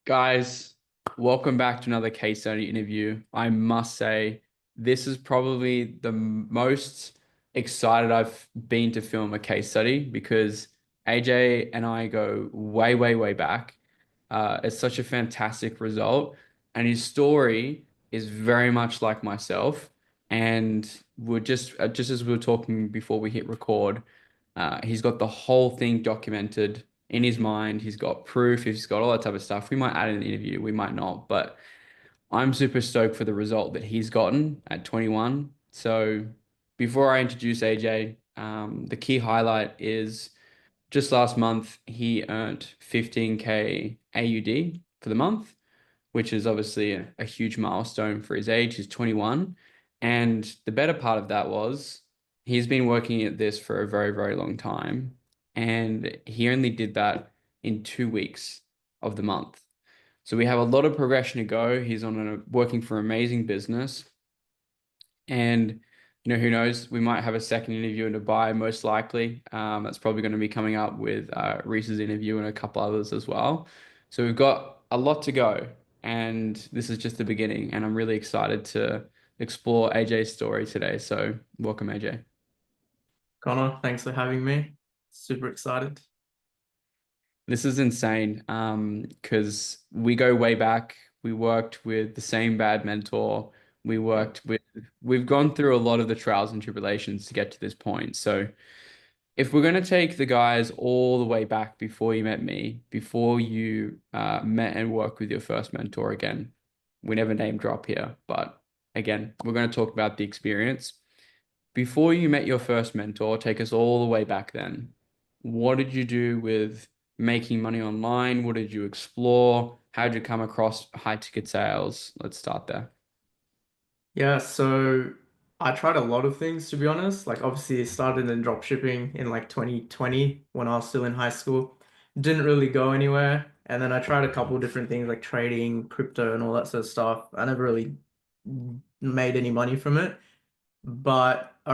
Guys, welcome back to another case study interview. I must say, this is probably the most excited I've been to film a case study because AJ and I go way, way, way back. It's such a fantastic result, and his story is very much like myself. And we're just as we were talking before we hit record, he's got the whole thing documented in his mind. He's got proof. He's got all that type of stuff. We might add in the interview, we might not, but I'm super stoked for the result that he's gotten at 21. So before I introduce AJ, the key highlight is just last month he earned 15K AUD for the month, which is obviously a huge milestone for his age. He's 21. And the better part of that was he's been working at this for a very, very long time. And he only did that in 2 weeks of the month. So we have a lot of progression to go. He's working for an amazing business. And who knows? We might have a second interview in Dubai, most likely. That's probably going to be coming up with Reese's interview and a couple others as well. So we've got a lot to go, and this is just the beginning. And I'm really excited to explore AJ's story today. So welcome, AJ. Connor, thanks for having me. Super excited. This is insane. Because we go way back. We worked with the same bad mentor. Yep. We've gone through a lot of the trials and tribulations to get to this point. So if we're going to take the guys all the way back before you met me, before you met and worked with your first mentor again, we never name drop here, but again, we're going to talk about the experience. Before you met your first mentor, take us all the way back then. What did you do with making money online? What did you explore? How did you come across high ticket sales? Let's start there. Yeah, so I tried a lot of things to be honest. Like obviously I started in drop shipping in like 2020 when I was still in high school. Didn't really go anywhere. And then I tried a couple different things like trading, crypto and all that sort of stuff. I never really made any money from it. But I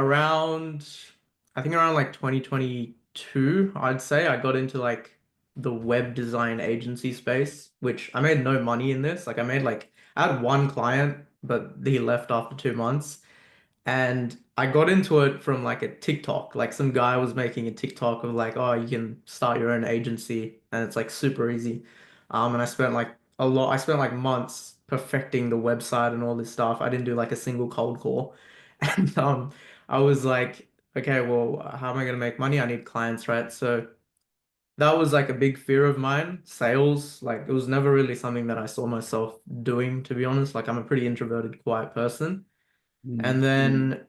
think around like 2022, I'd say I got into like the web design agency space, which I made no money in this. Like I had one client, but he left after 2 months. And I got into it from like a TikTok. Like some guy was making a TikTok of like, oh, you can start your own agency and it's like super easy. And I spent like months perfecting the website and all this stuff. I didn't do like a single cold call. And I was like, okay, well, how am I gonna make money? I need clients, right? So that was like a big fear of mine. Sales, like it was never really something that I saw myself doing, to be honest. Like I'm a pretty introverted, quiet person. And Mm. then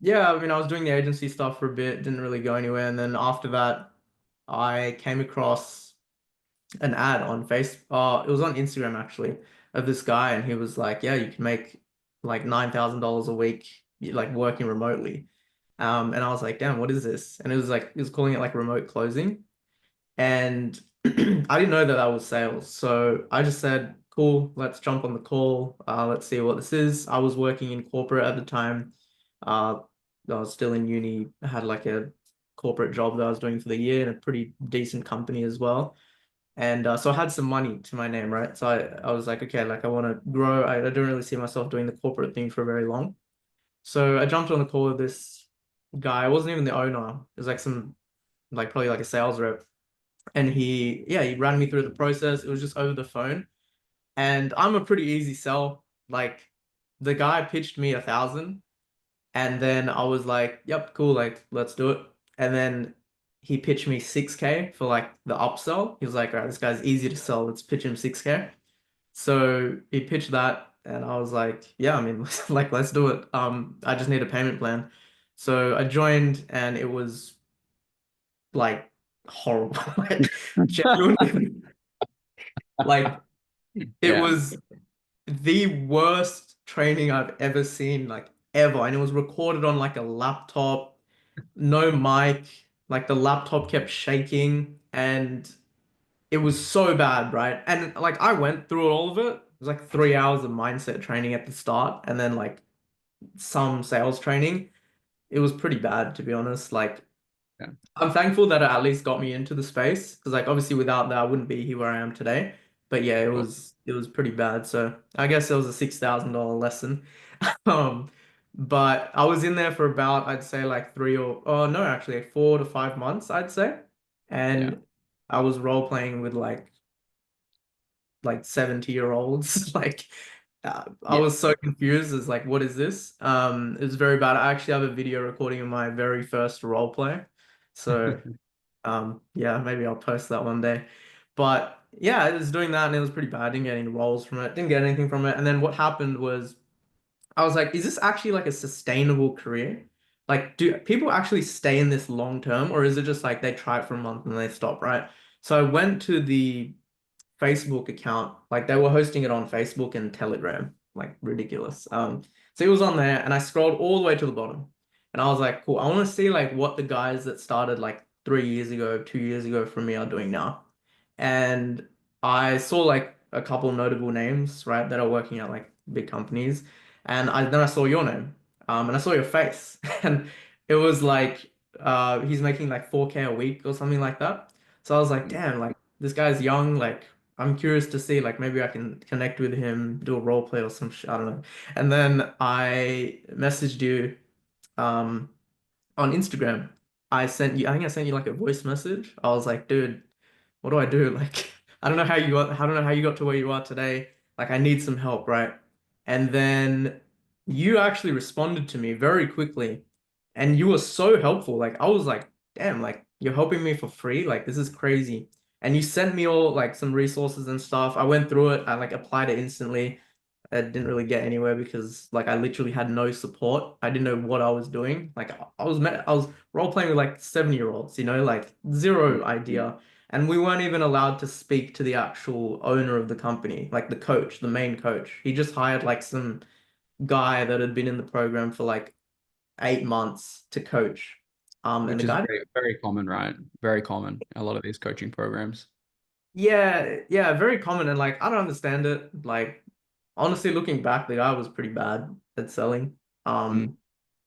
yeah, I mean, I was doing the agency stuff for a bit, didn't really go anywhere. And then after that, I came across an ad on it was on Instagram actually, of this guy, and he was like, "Yeah, you can make like $9,000 a week, like working remotely." And I was like, "Damn, what is this?" And it was like he was calling it like remote closing, and I didn't know that that was sales. So I just said, "Cool, let's jump on the call. Let's see what this is." I was working in corporate at the time. Uh, I was still in uni. I had like a corporate job that I was doing for the year in a pretty decent company as well. And so I had some money to my name, right? So I was like, okay, like I want to grow. I don't really see myself doing the corporate thing for very long. So I jumped on the call with this guy. I wasn't even the owner. It was like like probably like a sales rep. And he ran me through the process. It was just over the phone. And I'm a pretty easy sell. Like the guy pitched me 1,000. And then I was like, yep, cool, like let's do it. And then he pitched me 6K for like the upsell. He was like, all right, this guy's easy to sell. Let's pitch him 6K. So he pitched that and I was like, yeah, I mean, like let's do it. I just need a payment plan. So I joined and it was like horrible. Like genuinely, like it Yeah. was the worst training I've ever seen, like ever. And it was recorded on like a laptop, no mic, like the laptop kept shaking and it was so bad, right? And like I went through all of it. It was like 3 hours of mindset training at the start and then like some sales training. It was pretty bad, to be honest. Like I'm thankful that it at least got me into the space because like obviously without that I wouldn't be here where I am today. But yeah, Sure. it was pretty bad. So I guess it was a $6,000 lesson. Um, but I was in there for about, I'd say like three or oh no, actually like 4 to 5 months, I'd say. Yeah. And I was role playing with like 70-year-olds. Like I Yeah. was so confused as like, what is this? It was very bad. I actually have a video recording of my very first role play. So yeah, maybe I'll post that one day. But yeah, I was doing that and it was pretty bad. I didn't get any roles from it, didn't get anything from it. And then what happened was I was like, is this actually like a sustainable career? Like, do people actually stay in this long term, or is it just like they try it for a month and they stop, right? So I went to the Facebook account. Like they were hosting it on Facebook and Telegram, like ridiculous. So it was on there, and I scrolled all the way to the bottom, and I was like, cool. I want to see like what the guys that started like 3 years ago, 2 years ago from me are doing now. And I saw like a couple notable names, right, that are working at like big companies, and I saw your name, and I saw your face, and it was like he's making like 4K a week or something like that. So I was like, damn, like this guy's young, like I'm curious to see, like maybe I can connect with him, do a role play or some shit, I don't know. And then I messaged you um on Instagram. I think I sent you like a voice message. I was like, dude, what do I do? Like, I don't know how you got to where you are today. Like, I need some help, right? And then you actually responded to me very quickly, and you were so helpful. Like, I was like, damn, like you're helping me for free. Like, this is crazy. And you sent me all like some resources and stuff. I went through it. I like applied it instantly. I didn't really get anywhere because like I literally had no support. I didn't know what I was doing. Like I was role playing with like 7-year-olds, you know, like zero Mm. idea. And we weren't even allowed to speak to the actual owner of the company, like the coach, the main coach. He just hired like some guy that had been in the program for like 8 months to coach. And the Which is guy, very, very common, right? Very common. A lot of these coaching programs. yeah, yeah, very common. And like I don't understand it. Like honestly, looking back, the guy was pretty bad at selling. Mm. Um,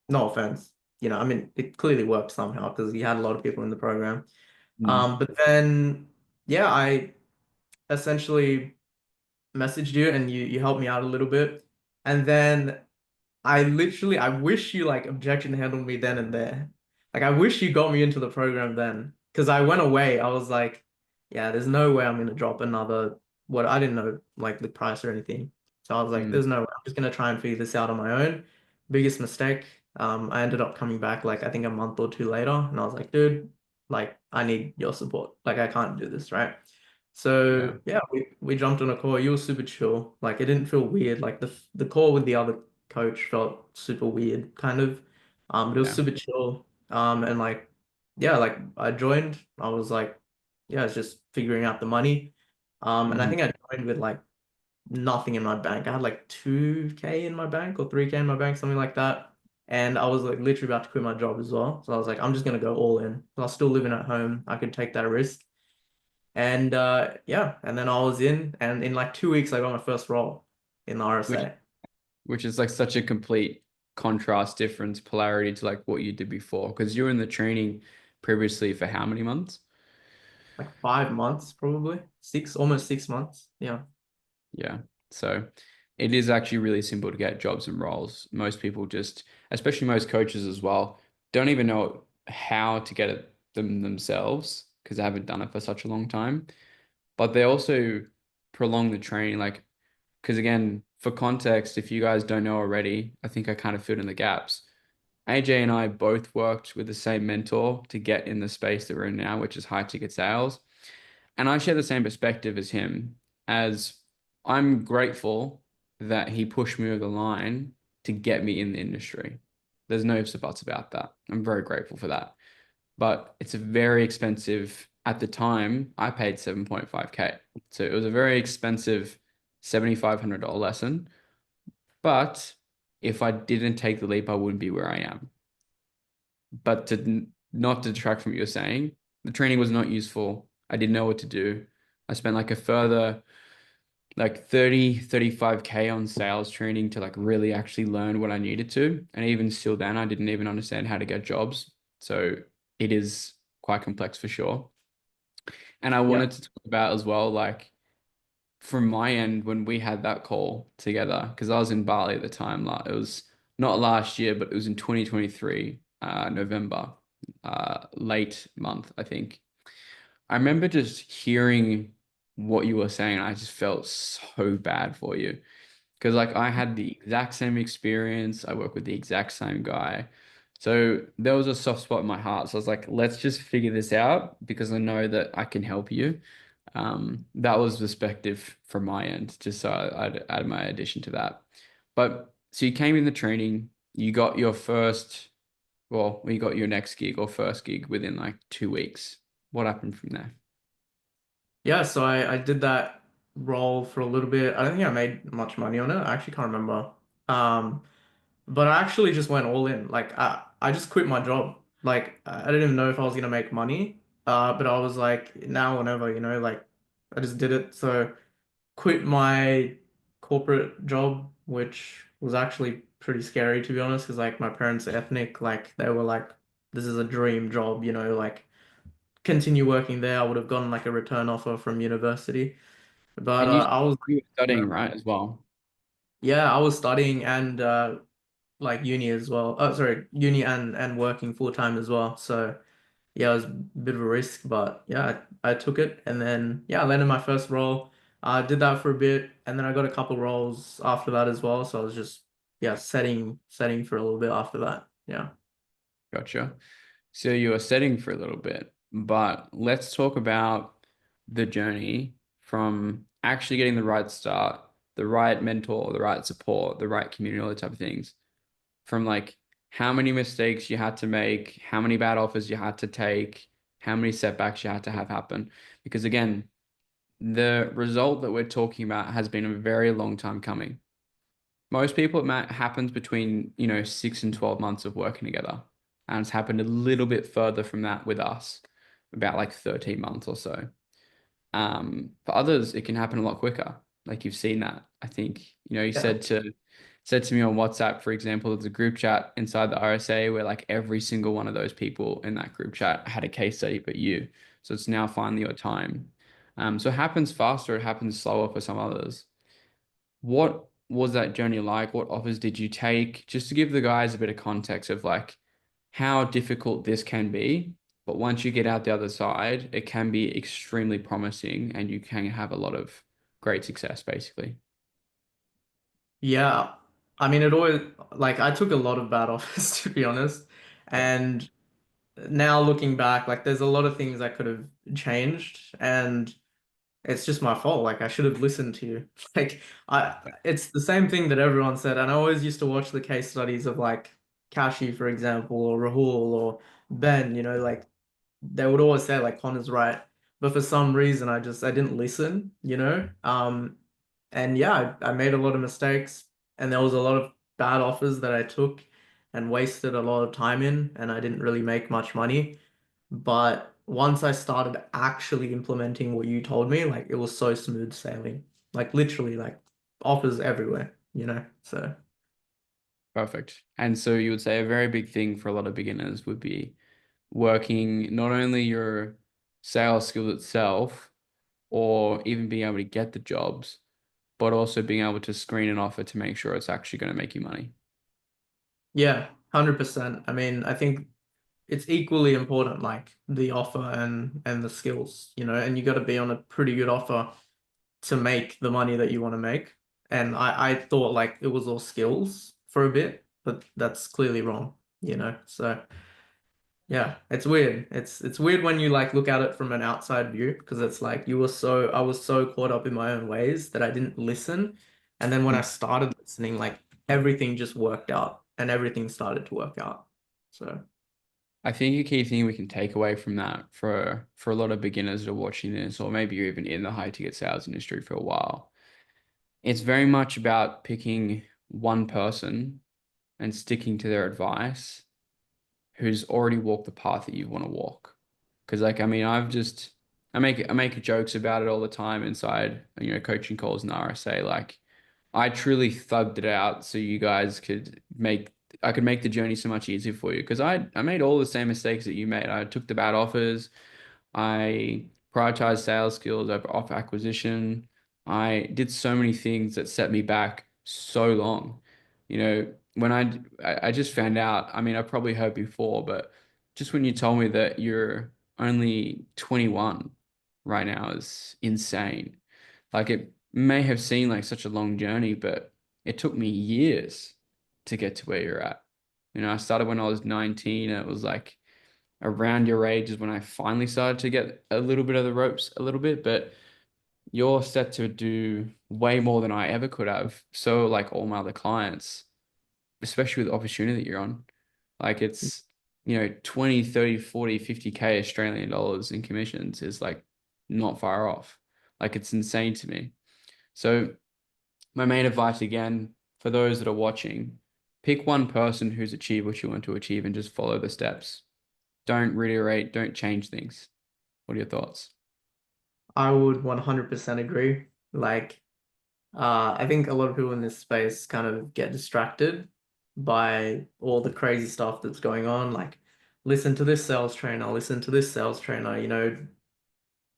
no offense. You know, I mean, it clearly worked somehow because he had a lot of people in the program. Mm. But then, yeah, I essentially messaged you and you helped me out a little bit. And then I wish you like objection handled me then and there. Like I wish you got me into the program then. Because I went away. I was like, yeah, there's no way I'm gonna drop another what I didn't know like the price or anything. So I was like, Mm. there's no way. I'm just gonna try and figure this out on my own. Biggest mistake. I ended up coming back like I think a month or two later, and I was like, dude, like I need your support. Like I can't do this, right? Yeah. So yeah, we jumped on a call. You were super chill. Like it didn't feel weird. Like the call with the other coach felt super weird, kind of. But it was Yeah. super chill. And like, yeah, like I joined. I was like, yeah, it's just figuring out the money. And I Mhm. think I joined with like nothing in my bank. I had like 2K in my bank or 3K in my bank, something like that. And I was like literally about to quit my job as well. So I was like, I'm just gonna go all in. I was still living at home. I could take that risk. And yeah, and then I was in, and in like 2 weeks, I got my first role in the Which RSA. which is like such a complete contrast, difference, polarity to like what you did before. Because you were in the training previously for how many months? Like 5 months, probably six, almost 6 months. Yeah. Yeah. So it is actually really simple to get jobs and roles. Most people just, especially most coaches as well, don't even know how to get it themselves because they haven't done it for such a long time. But they also prolong the training, like, because again, for context, if you guys don't know already, I think I kind of filled in the gaps. AJ and I both worked with the same mentor to get in the space that we're in now, which is high ticket sales. And I share the same perspective as him, as I'm grateful that he pushed me over the line to get me in the industry. There's no ifs or buts about that. I'm very grateful for that. But it's a very expensive, at the time, I paid 7.5K. So it was a very expensive $7,500 lesson. But if I didn't take the leap, I wouldn't be where I am. But not to detract from what you're saying, the training was not useful. I didn't know what to do. I spent like a further like 35K on sales training to like really actually learn what I needed to. And even still then, I didn't even understand how to get jobs. So it is quite complex for sure. And I Yeah. wanted to talk about as well, like from my end, when we had that call together, because I was in Bali at the time, like it was not last year, but it was in 2023, November, late month, I think. I remember just hearing what you were saying, and I just felt so bad for you. Because like I had the exact same experience. I work with the exact same guy. So there was a soft spot in my heart. So I was like, let's just figure this out because I know that I can help you. That was perspective from my end, just so I'd add my addition to that. But so you came in the training, you got your first, well, you got your next gig or first gig within like 2 weeks. What happened from there? Yeah, so I did that role for a little bit. I don't think I made much money on it. I actually can't remember. Um, but I actually just went all in. Like I just quit my job. Like I didn't even know if I was gonna make money. But I was like now or never, like I just did it. So quit my corporate job, which was actually pretty scary to be honest, because like my parents are ethnic, like they were like, this is a dream job, like continue working there. I would have gotten like a return offer from university. But And you I was you were yeah, studying, right, as well. yeah, I was studying and like uni as well. Oh, sorry, uni and working full time as well. So yeah, it was a bit of a risk, but yeah, I took it and then yeah, I landed my first role. I did that for a bit and then I got a couple roles after that as well. So I was just yeah, setting for a little bit after that. Yeah. Gotcha. So you were setting for a little bit, but let's talk about the journey from actually getting the right start, the right mentor, the right support, the right community, all the type of things. From like how many mistakes you had to make, how many bad offers you had to take, how many setbacks you had to have happen. Because again, the result that we're talking about has been a very long time coming. Most people, happens between, 6 and 12 months of working together. And it's happened a little bit further from that with us, about like 13 months or so. For others, it can happen a lot quicker. Like you've seen that. I think, you Yeah. said to me on WhatsApp, for example, there's a group chat inside the RSA where like every single one of those people in that group chat had a case study but you. So it's now finally your time. So it happens faster, it happens slower for some others. What was that journey like? What offers did you take? Just to give the guys a bit of context of like how difficult this can be. But once you get out the other side, it can be extremely promising and you can have a lot of great success, basically. Yeah. I mean, it always like I took a lot of bad offers to be honest. Yeah. And now looking back, like there's a lot of things I could have changed and it's just my fault. Like I should have listened to you. Like it's the same thing that everyone said. And I always used to watch the case studies of like Kashi, for example, or Rahul or Ben, like they would always say like Connor's right. But for some reason I didn't listen. And yeah, I made a lot of mistakes and there was a lot of bad offers that I took and wasted a lot of time in and I didn't really make much money. But once I started actually implementing what you told me, like it was so smooth sailing. Like literally like offers everywhere. So Perfect. And so you would say a very big thing for a lot of beginners would be working not only your sales skill itself or even being able to get the jobs, but also being able to screen an offer to make sure it's actually going to make you money. yeah, 100%. I mean, I think it's equally important, like the offer and the skills, and you got to be on a pretty good offer to make the money that you want to make. And I thought like it was all skills for a bit, but that's clearly wrong. So yeah, it's weird. It's weird when you like look at it from an outside view because it's like I was so caught up in my own ways that I didn't listen. And then when I started listening, like everything just worked out and everything started to work out. So I think a key thing we can take away from that for a lot of beginners that are watching this, or maybe you're even in the high ticket sales industry for a while, it's very much about picking one person and sticking to their advice who's already walked the path that you want to walk. Because like I mean, I make jokes about it all the time inside, coaching calls and RSA. Like I truly thugged it out so you guys could make I could make the journey so much easier for you. Because I made all the same mistakes that you made. I took the bad offers. I prioritized sales skills over offer acquisition. I did so many things that set me back so long. You know, when I just found out, I mean, I probably heard before, but just when you told me that you're only 21 right now is insane. Like it may have seemed like such a long journey, but it took me years to get to where you're at. You know, I started when I was 19, and it was like around your age is when I finally started to get a little bit of the ropes a little bit, but you're set to do way more than I ever could have. So like all my other clients, especially with the opportunity that you're on, like it's, 20, 30, 40, 50K Australian dollars in commissions is like not far off. Like it's insane to me. So my main advice again, for those that are watching, pick one person who's achieved what you want to achieve and just follow the steps. Don't reiterate, don't change things. What are your thoughts? I would 100% agree. Like, I think a lot of people in this space kind of get distracted by all the crazy stuff that's going on. Like, listen to this sales trainer, listen to this sales trainer.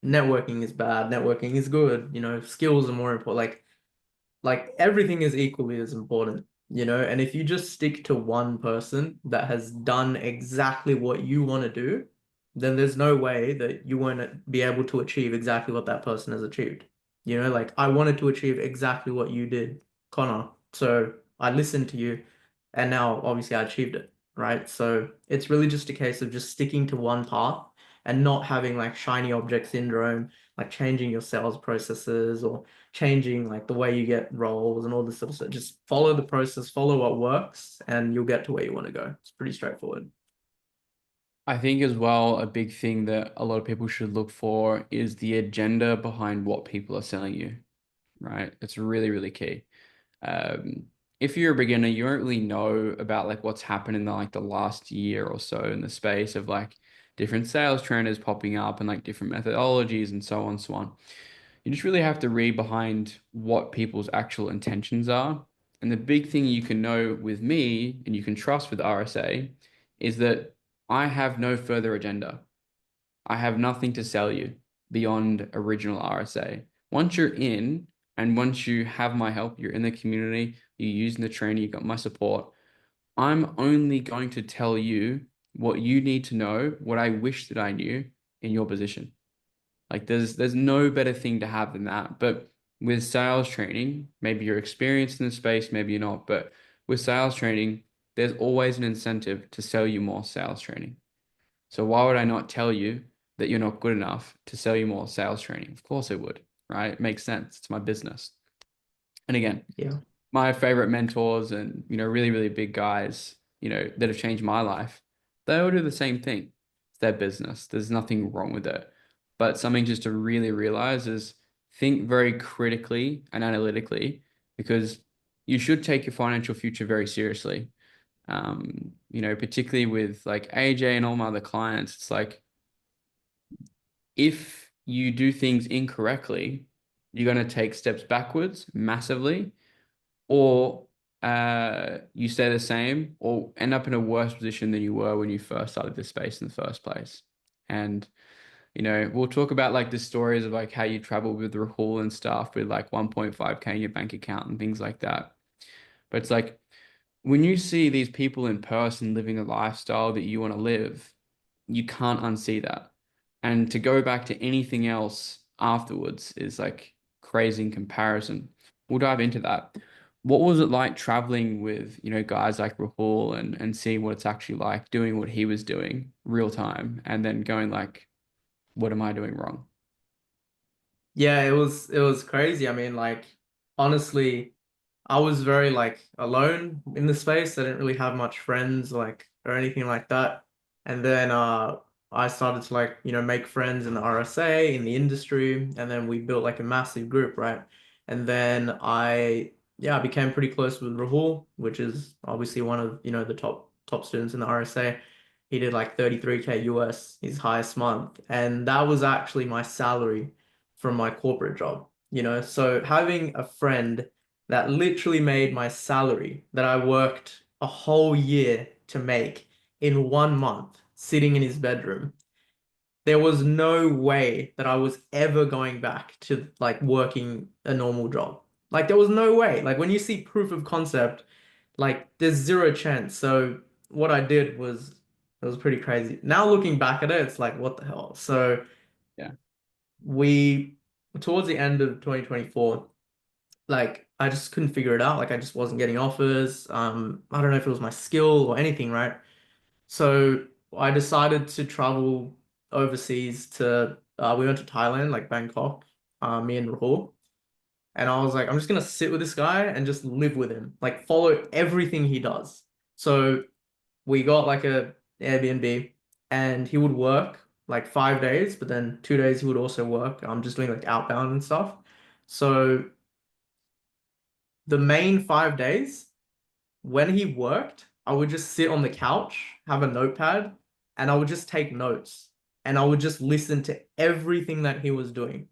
Networking is bad, networking is good. Skills are more important. Like everything is equally as important. And if you just stick to one person that has done exactly what you want to do, then there's no way that you won't be able to achieve exactly what that person has achieved. Like I wanted to achieve exactly what you did, Connor. So I listened to you, and now obviously I achieved it, right? So it's really just a case of just sticking to one path and not having like shiny object syndrome, like changing your sales processes or changing like the way you get roles and all this sort of stuff. Just follow the process, follow what works, and you'll get to where you want to go. It's pretty straightforward. I think as well, a big thing that a lot of people should look for is the agenda behind what people are selling you, right? It's really, really key. Um, if you're a beginner, you don't really know about like what's happened in the last year or so in the space of like different sales trainers popping up and like different methodologies and so on and so on. You just really have to read behind what people's actual intentions are. And the big thing you can know with me and you can trust with RSA is that I have no further agenda. I have nothing to sell you beyond original RSA. Once you're in and once you have my help, you're in the community, you're using the training, you got my support. I'm only going to tell you what you need to know, what I wish that I knew in your position. Like there's no better thing to have than that. But with sales training, maybe you're experienced in the space, maybe you're not, but with sales training, there's always an incentive to sell you more sales training. So why would I not tell you that you're not good enough to sell you more sales training? Of course I would, right? It makes sense. It's my business. And again, Yeah. my favorite mentors and, really, really big guys, that have changed my life, they all do the same thing. It's their business. There's nothing wrong with it. But something just to really realize is think very critically and analytically because you should take your financial future very seriously. Particularly with like AJ and all my other clients, it's like if you do things incorrectly, you're going to take steps backwards massively, or you stay the same, or end up in a worse position than you were when you first started this space in the first place. And we'll talk about like the stories of like how you travel with Rahul and stuff with like 1.5K in your bank account and things like that. But it's like when you see these people in person living a lifestyle that you want to live, you can't unsee that. And to go back to anything else afterwards is like crazy in comparison. We'll dive into that. What was it like traveling with, guys like Rahul and seeing what it's actually like doing what he was doing real time and then going like, what am I doing wrong? Yeah, it was crazy. I mean, like honestly, I was very like alone in the space. I didn't really have much friends like or anything like that. And then I started to like, make friends in the RSA, in the industry, and then we built like a massive group, right? And then I became pretty close with Rahul, which is obviously one of, the top students in the RSA. He did like 33K US, his highest month, and that was actually my salary from my corporate job. So having a friend that literally made my salary that I worked a whole year to make in 1 month, sitting in his bedroom. there was no way that I was ever going back to like working a normal job. Like there was no way. Like when you see proof of concept, like there's zero chance. So what I did was it was pretty crazy. Now looking back at it, it's like what the hell. So Yeah. we towards the end of 2024, like I just couldn't figure it out. Like I just wasn't getting offers. I don't know if it was my skill or anything, right? So I decided to travel overseas to we went to Thailand, like Bangkok, me and Rahul. And I was like, I'm just gonna sit with this guy and just live with him, like follow everything he does. So we got like a Airbnb and he would work like 5 days, but then 2 days he would also work. I'm just doing like outbound and stuff. So the main 5 days, when he worked, I would just sit on the couch, have a notepad, and I would just take notes. And I would just listen to everything that he was doing,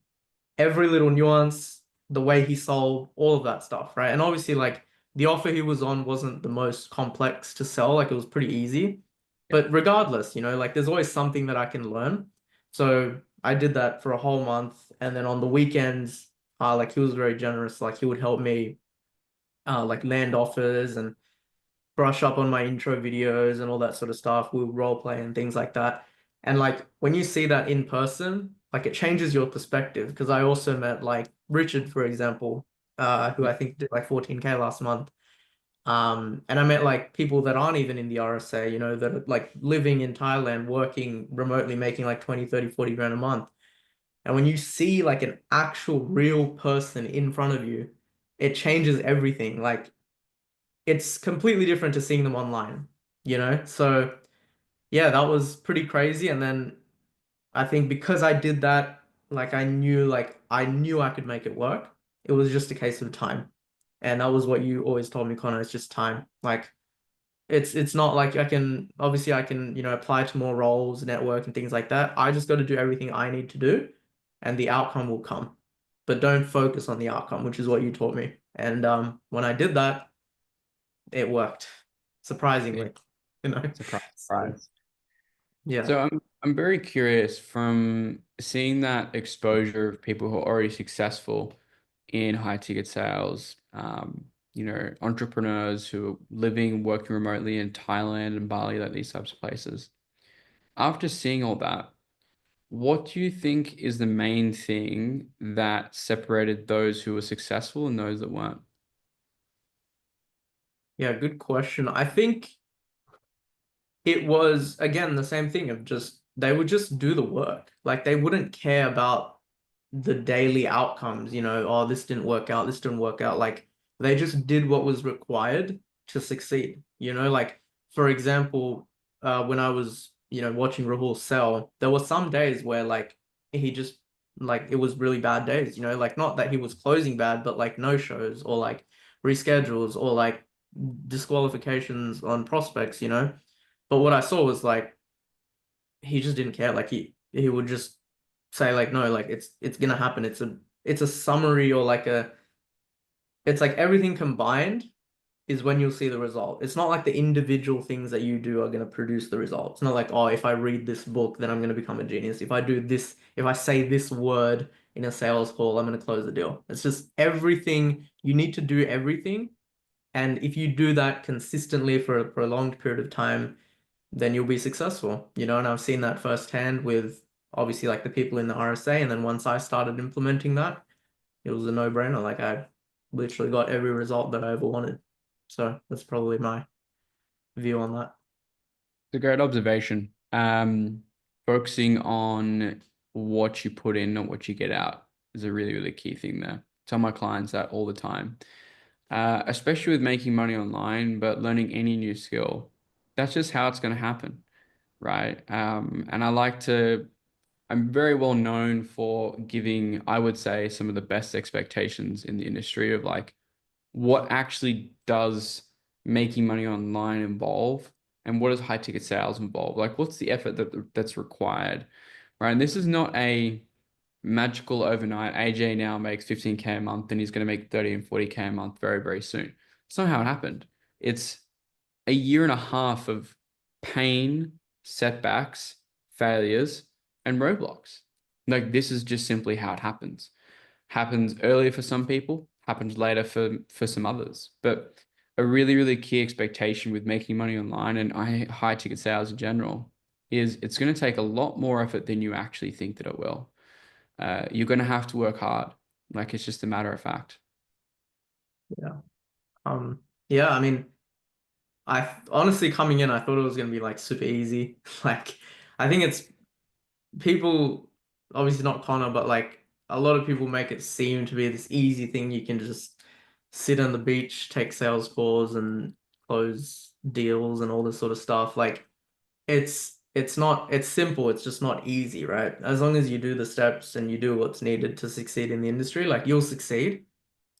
every little nuance, the way he sold, all of that stuff, right? And obviously, like the offer he was on wasn't the most complex to sell, like it was pretty easy. Yeah. But regardless, like there's always something that I can learn. So I did that for a whole month. And then on the weekends, like he was very generous. Like he would help me like land offers and brush up on my intro videos and all that sort of stuff. We'll role play and things like that. And like when you see that in person, like it changes your perspective. Because I also met like Richard, for example, who Yeah. I think did like 14K last month. And I met like people that aren't even in the RSA, that are like living in Thailand, working remotely, making like 20, 30, 40 grand a month. And when you see like an actual real person in front of you, it changes everything. Like it's completely different to seeing them online. So yeah, that was pretty crazy. And then I think because I did that, like I knew I could make it work. It was just a case of time. And that was what you always told me, Connor, it's just time. Like it's not like I can apply to more roles, network and things like that. I just got to do everything I need to do and the outcome will come. But don't focus on the outcome, which is what you taught me. And when I did that, it worked, Yeah. surprisingly, you know. Surprise, So, surprise. yeah, So I'm very curious from seeing that exposure of people who are already successful in high ticket sales, entrepreneurs who are living, working remotely in Thailand and Bali, like these types of places. After seeing all that, what do you think is the main thing that separated those who were successful and those that weren't? yeah, good question. I think it was again the same thing of just they would just do the work. Like they wouldn't care about the daily outcomes, oh, this didn't work out, this didn't work out. Like they just did what was required to succeed. Like for example, when I was watching Rahul sell, there were some days where like he just like it was really bad days, like not that he was closing bad, but like no shows or like reschedules or like disqualifications on prospects. But what I saw was like he just didn't care. Like he would just say like no, like it's gonna happen. It's a summary or like it's like everything combined is when you'll see the result. It's not like the individual things that you do are gonna produce the result. It's not like, oh, if I read this book, then I'm gonna become a genius. If I do this, if I say this word in a sales call, I'm gonna close the deal. It's just everything. You need to do everything. And if you do that consistently for a prolonged period of time, then you'll be successful. And I've seen that firsthand with obviously like the people in the RSA. And then once I started implementing that, it was a no-brainer. Like I literally got every result that I ever wanted. So that's probably my view on that. It's a great observation. Focusing on what you put in, not what you get out, is a really, really key thing there. Tell my clients that all the time, especially with making money online, but learning any new skill. That's just how it's going to happen, right? And I'm very well known for giving, I would say, some of the best expectations in the industry of like what actually does making money online involve and what does high ticket sales involve? Like what's the effort that's required, right? And this is not a magical overnight. AJ now makes 15K a month and he's going to make 30 and 40K a month very, very soon. It's not how it happened. It's a year and a half of pain, setbacks, failures, and Roblox. Like this is just simply how it happens. Happens earlier for some people, happens later for some others. But a really, really key expectation with making money online and high ticket sales in general is it's going to take a lot more effort than you actually think that it will. You're going to have to work hard. Like it's just a matter of fact. Yeah. Yeah, I mean, honestly coming in, I thought it was gonna be like super easy. Like, I think it's people, obviously not Connor, but like a lot of people make it seem to be this easy thing. You can just sit on the beach, take sales calls, and close deals and all this sort of stuff. Like, it's not it's simple. It's just not easy, right? As long as you do the steps and you do what's needed to succeed in the industry, like you'll succeed.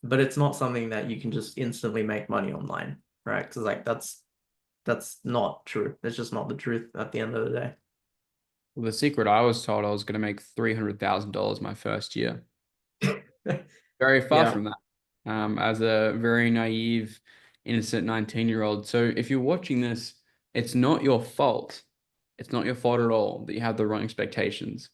But it's not something that you can just instantly make money online, right? Because like that's not true. It's just not the truth at the end of the Well, the secret I was told I was going to make $300,000 my first year. day. Very far Yeah, from that. As a very naive, innocent 19-year-old. So if you're watching this, it's not your fault. It's not your fault at all that you have the wrong expectations.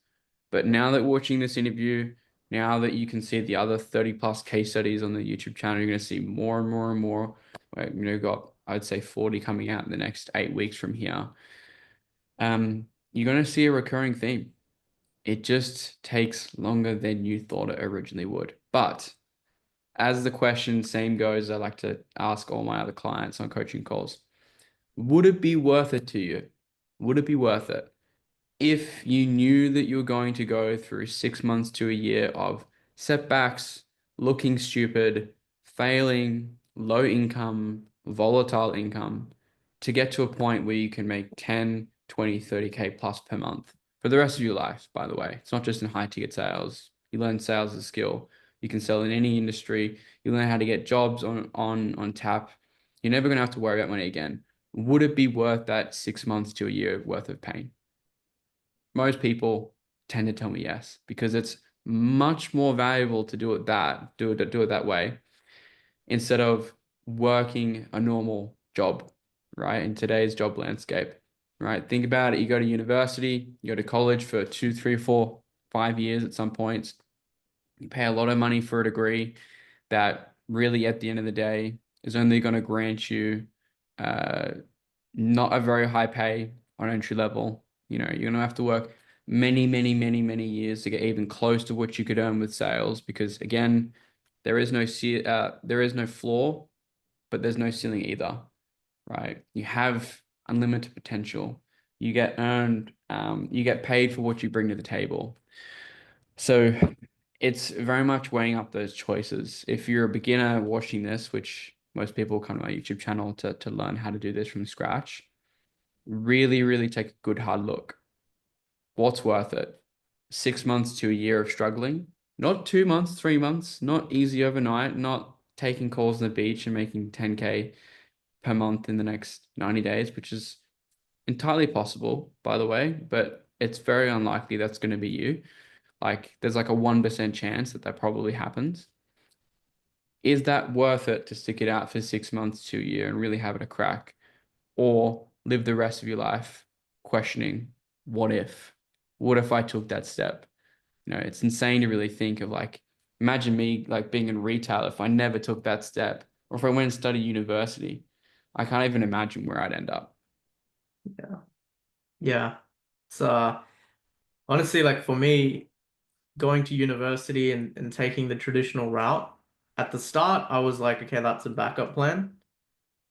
But now that watching this interview, now that you can see the other 30 plus case studies on the YouTube channel, you're going to see more and more and more. Like, got, I'd say 40 coming out in the next 8 weeks from here. You're going to see a recurring theme. It just takes longer than you thought it originally would. But as the question same goes, I like to ask all my other clients on coaching calls, would it be worth it to you? Would it be worth it? If you knew that you were going to go through 6 months to a year of setbacks, looking stupid, failing, low income, volatile income, to get to a point where you can make 10, 20, 30K plus per month for the rest of your life, by the way. It's not just in high ticket sales. You learn sales as a skill. You can sell in any industry. You learn how to get jobs on tap. You're never going to have to worry about money again. Would it be worth that 6 months to a year worth of pain? Most people tend to tell me yes, because it's much more valuable to do it that way instead of working a normal job, right? In today's job landscape, right? Think about it. You go to university, you go to college for 2, 3, 4, 5 years at some points. You pay a lot of money for a degree that really, at the end of the day, is only going to grant you uh, not a very high pay on entry level. You're going to have to work many, many, many, many years to get even close to what you could earn with sales because, again, there is no floor, but there's no ceiling either, right? You have unlimited potential. You get paid for what you bring to the table. So it's very much weighing up those choices. If you're a beginner watching this, which most people come to my YouTube channel to learn how to do this from scratch, really, really take a good hard look. What's worth it? 6 months to a year of struggling, not 2 months, 3 months, not easy overnight, not taking calls on the beach and making 10K per month in the next 90 days, which is entirely possible, by the way, but it's very unlikely that's going to be you. Like there's like a 1% chance that probably happens. Is that worth it to stick it out for 6 months to a year and really have it a crack? Or live the rest of your life questioning, what if? What if I took that step? It's insane to really think of like, imagine me like being in retail if I never took that step, or if I went and studied university. I can't even imagine where I'd end up. Yeah. Yeah. So honestly, like for me, going to university and taking the traditional route, at the start, I was like, okay, that's a backup plan.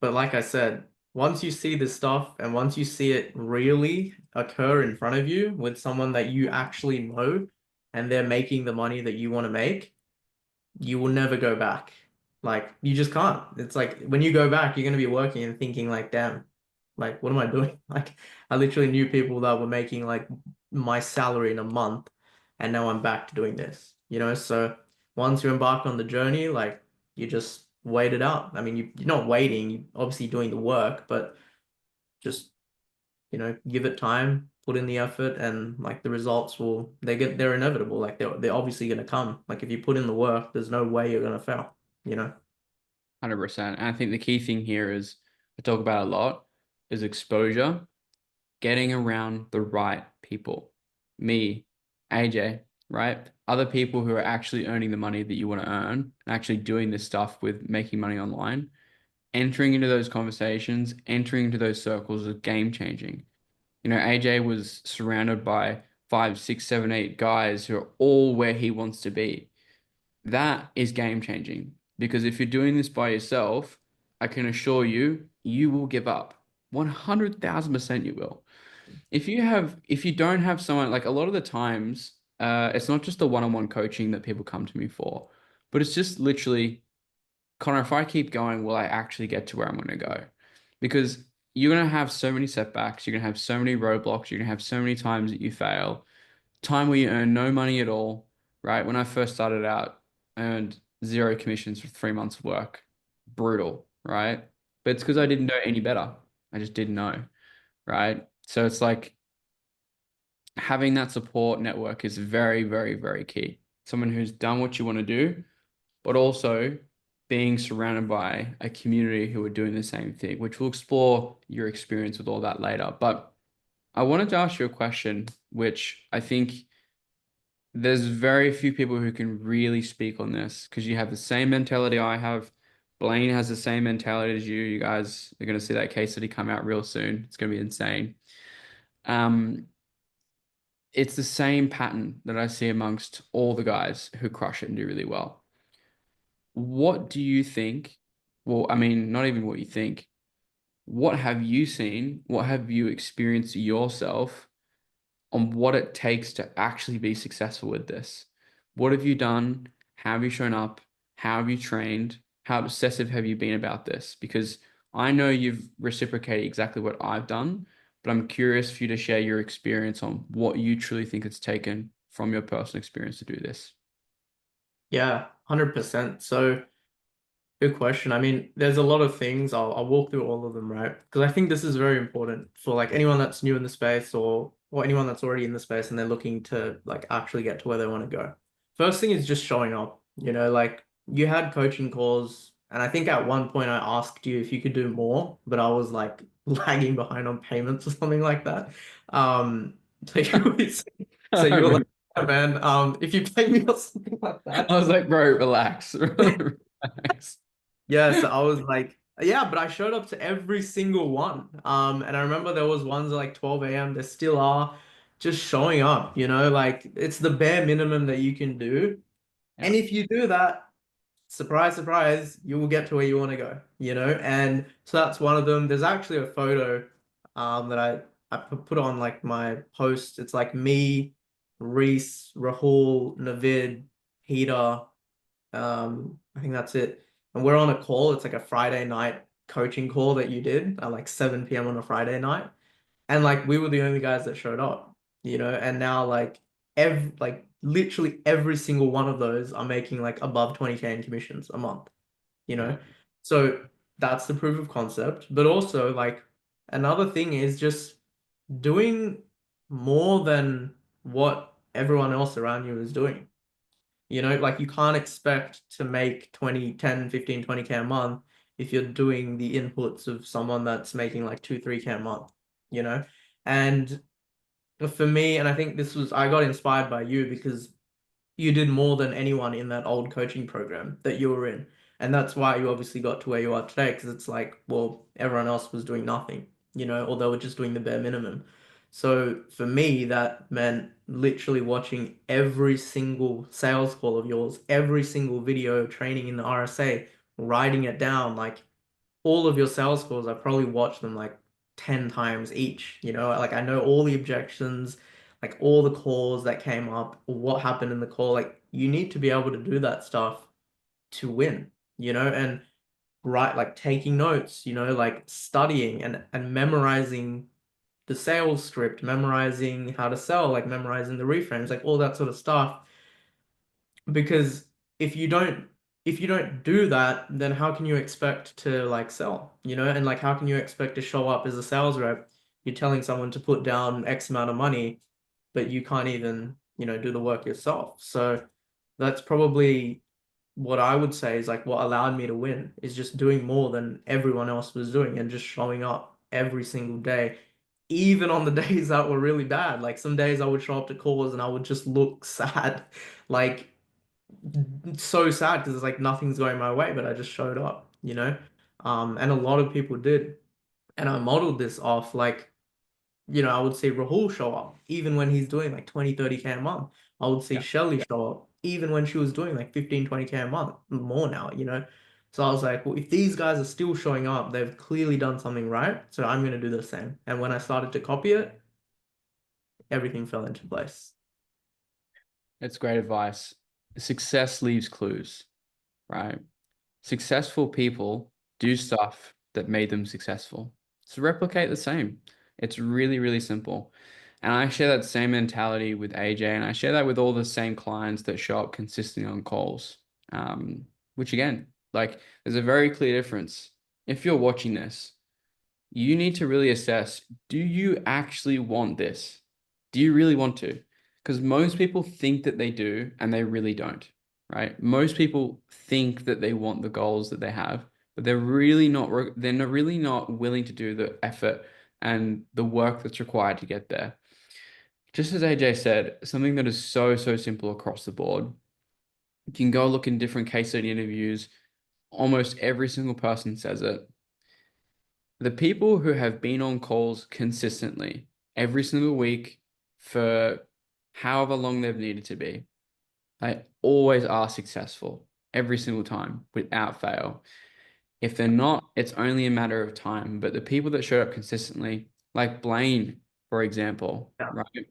But like I said, once you see this stuff and once you see it really occur in front of you with someone that you actually know and they're making the money that you want to make, you will never go back. Like you just can't. It's like when you go back, you're gonna be working and thinking like, damn, like what am I doing? Like I literally knew people that were making like my salary in a month and now I'm back to doing this, you know? So once you embark on the journey, like you just wait it out. I mean, you're not waiting, you're obviously doing the work, but just, give it time, put in the effort, and like the results they're inevitable. Like they're obviously gonna come. Like if you put in the work, there's no way you're gonna fail, you know? 100%. And I think the key thing here is I talk about a lot is exposure, getting around the right people. me, AJ, right? Other people who are actually earning the money that you want to earn and actually doing this stuff with making money online, entering into those conversations, entering into those circles is game changing. AJ was surrounded by five, six, seven, eight guys who are all where he wants to be. That is game changing because if you're doing this by yourself, I can assure you, you will give up. 100,000% you will. If you don't have someone, like a lot of the times, it's not just the one-on-one coaching that people come to me for, but it's just literally, Connor, if I keep going, will I actually get to where I'm going to go? Because you're going to have so many setbacks, you're going to have so many roadblocks, you're going to have so many times that you fail, time where you earn no money at all, right? When I first started out, I earned zero commissions for 3 months of work. Brutal, right? But it's because I didn't know any better. I just didn't know, right? So it's like having that support network is very, very, very key. Someone who's done what you want to do, but also being surrounded by a community who are doing the same thing, which we'll explore your experience with all that later. But I wanted to ask you a question, which I think there's very few people who can really speak on this because you have the same mentality I have. Blaine has the same mentality as you. You guys are going to see that case study come out real soon. It's going to be insane. Um, it's the same pattern that I see amongst all the guys who crush it and do really well. What do you think? Well, I mean, not even what you think. What have you seen? What have you experienced yourself on what it takes to actually be successful with this? What have you done? How have you shown up? How have you trained? How obsessive have you been about this? Because I know you've reciprocated exactly what I've done, but I'm curious for you to share your experience on what you truly think it's taken from your personal experience to do this. Yeah, 100%. So good question. I mean, there's a lot of things. I'll walk through all of them, right? Because I think this is very important for like anyone that's new in the space or anyone that's already in the space and they're looking to like actually get to where they want to go. First thing is just showing up. Like you had coaching calls, and I think at one point I asked you if you could do more, but I was like lagging behind on payments or something like that. So so I you were like, remember. "Yeah, man, if you pay me or something like I that." was like, bro, relax. Relax. Yeah, so I was like, yeah, but I showed up to every single one. And I remember there was ones at like 12 a.m. There still are just showing up, like it's the bare minimum that you can do. Yeah. And if you do that, surprise, surprise, you will get to where you want to go. And so that's one of them. There's actually a photo that I put on like my post. It's like me, Reese, Rahul, Navid, Peter. I think that's it. And we're on a call. It's like a Friday night coaching call that you did at like 7 p.m. on a Friday night. And like we were the only guys that showed up. And now like literally every single one of those are making like above 20K in commissions a month, you Yeah. know? So that's the proof of concept. But also like another thing is just doing more than what everyone else around you is doing. Like you can't expect to make 20, 10, 15, 20K a month if you're doing the inputs of someone that's making like 2, 3K a month, you know? And for me, and I think I got inspired by you because you did more than anyone in that old coaching program that you were in. And that's why you obviously got to where you are today, because it's like, well, everyone else was doing nothing, or they were just doing the bare minimum. So for me, that meant literally watching every single sales call of yours, every single video training in the RSA, writing it down, like all of your sales calls, I probably watched them like 10 times each. Like I know all the objections, like all the calls that came up, what happened in the call. Like you need to be able to do that stuff to win, and write like taking notes, like studying and memorizing the sales script, memorizing how to sell, like memorizing the reframes, like all that sort of stuff. Because if you don't if you don't do that, then how can you expect to like sell? And like how can you expect to show up as a sales rep? You're telling someone to put down X amount of money, but you can't even do the work yourself. So that's probably what I would say is like what allowed me to win is just doing more than everyone else was doing and just showing up every single day even on the days that were really bad. Like some days I would show up to calls and I would just look sad, like so sad because it's like nothing's going my way, but I just showed up, you know? And a lot of people did. And I modeled this off like, I would see Rahul show up even when he's doing like 20, 30K a month. I would see Yeah. Shelly show up even when she was doing like 15, 20K a month, more now. So I was like, well, if these guys are still showing up, they've clearly done something right. So I'm going to do the same. And when I started to copy it, everything fell into place. It's great advice. Success leaves clues, right? Successful people do stuff that made them successful. So replicate the same. It's really, really simple. And I share that same mentality with AJ, and I share that with all the same clients that show up consistently on calls. Which again, like there's a very clear difference. If you're watching this, you need to really assess, do you actually want this? Do you really want to? Because most people think that they do and they really don't, right? Most people think that they want the goals that they have, but they're really not willing to do the effort and the work that's required to get there. Just as AJ said, something that is so, so simple across the board. You can go look in different case study interviews. Almost every single person says it. The people who have been on calls consistently every single week for however long they've needed to be, they always are successful every single time without fail. If they're not, it's only a matter of time. But the people that showed up consistently, like Blaine, for example, Yeah. right?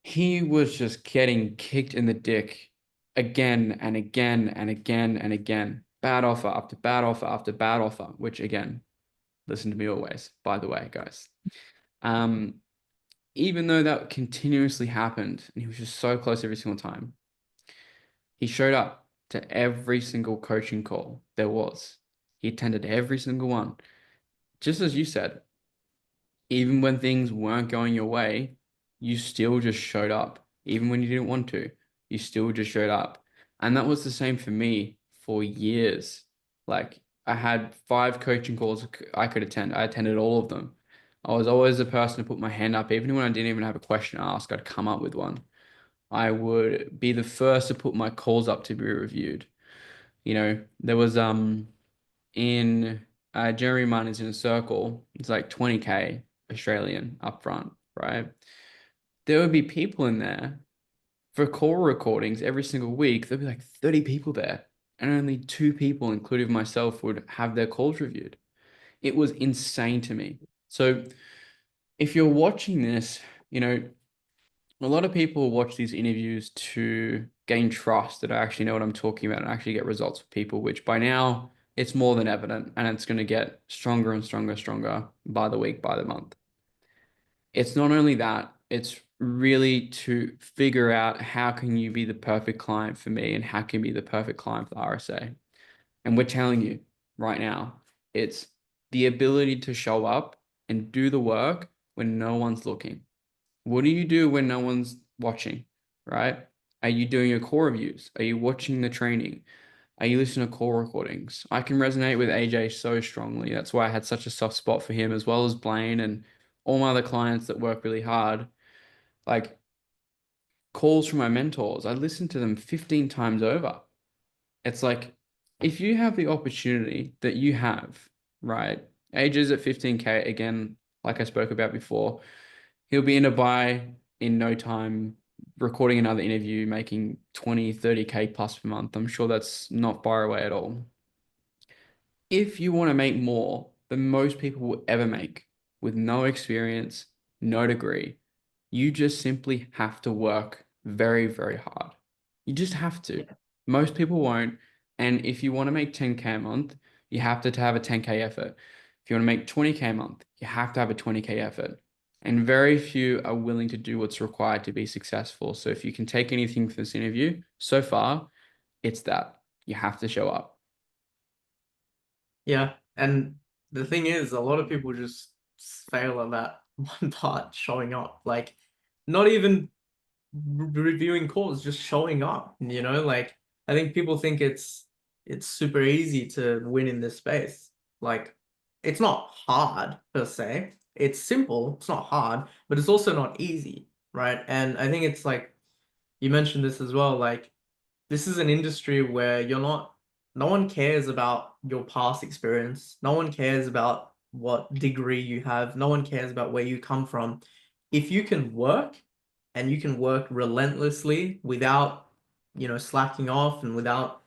He was just getting kicked in the dick again and again and again and again. Bad offer after bad offer after bad offer, which again, listen to me always, by the way, guys. Um, Even though that continuously happened and he was just so close every single time, he showed up to every single coaching call there was. He attended every single one. Just as you said, even when things weren't going your way, you still just showed up. Even when you didn't want to, you still just showed up. And that was the same for me for years. Like I had 5 coaching calls I could attend. I attended all of them. I was always the person to put my hand up. Even when I didn't even have a question to ask, I'd come up with one. I would be the first to put my calls up to be reviewed. There was in Jeremy Miners in a circle, it's like 20K Australian upfront, right? There would be people in there for call recordings every single week. There'd be like 30 people there, and only 2 people, including myself, would have their calls reviewed. It was insane to me. So if you're watching this, you know, a lot of people watch these interviews to gain trust that I actually know what I'm talking about and actually get results for people, which by now it's more than evident and it's going to get stronger and stronger, stronger by the week, by the month. It's not only that, it's really to figure out how can you be the perfect client for me and how can you be the perfect client for the RSA. And we're telling you right now, it's the ability to show up and do the work when no one's looking. What do you do when no one's watching, right? Are you doing your core reviews? Are you watching the training? Are you listening to call recordings? I can resonate with AJ so strongly. That's why I had such a soft spot for him, as well as Blaine and all my other clients that work really hard. Like calls from my mentors, I listen to them 15 times over. It's like if you have the opportunity that you have, right? AJ's at 15K again, like I spoke about before. He'll be in a buy in no time, recording another interview, making 20, 30K plus per month. I'm sure that's not far away at all. If you want to make more than most people will ever make with no experience, no degree, you just simply have to work very, very hard. You just have to. Most people won't. And if you want to make 10K a month, you have to have a 10K effort. If you want to make 20K a month, you have to have a 20K effort. And very few are willing to do what's required to be successful. So if you can take anything from this interview so far, it's that you have to show up. Yeah. And the thing is, a lot of people just fail at that one part, showing up. Like, not even reviewing calls, just showing up. Like, I think people think it's super easy to win in this space. Like, it's not hard per se. it's simple, it's not hard, but it's also not easy, right? And I think it's like you mentioned this as well, like this is an industry where no one cares about your past experience. No one cares about what degree you have. No one cares about where you come from. If you can work and you can work relentlessly without, slacking off and without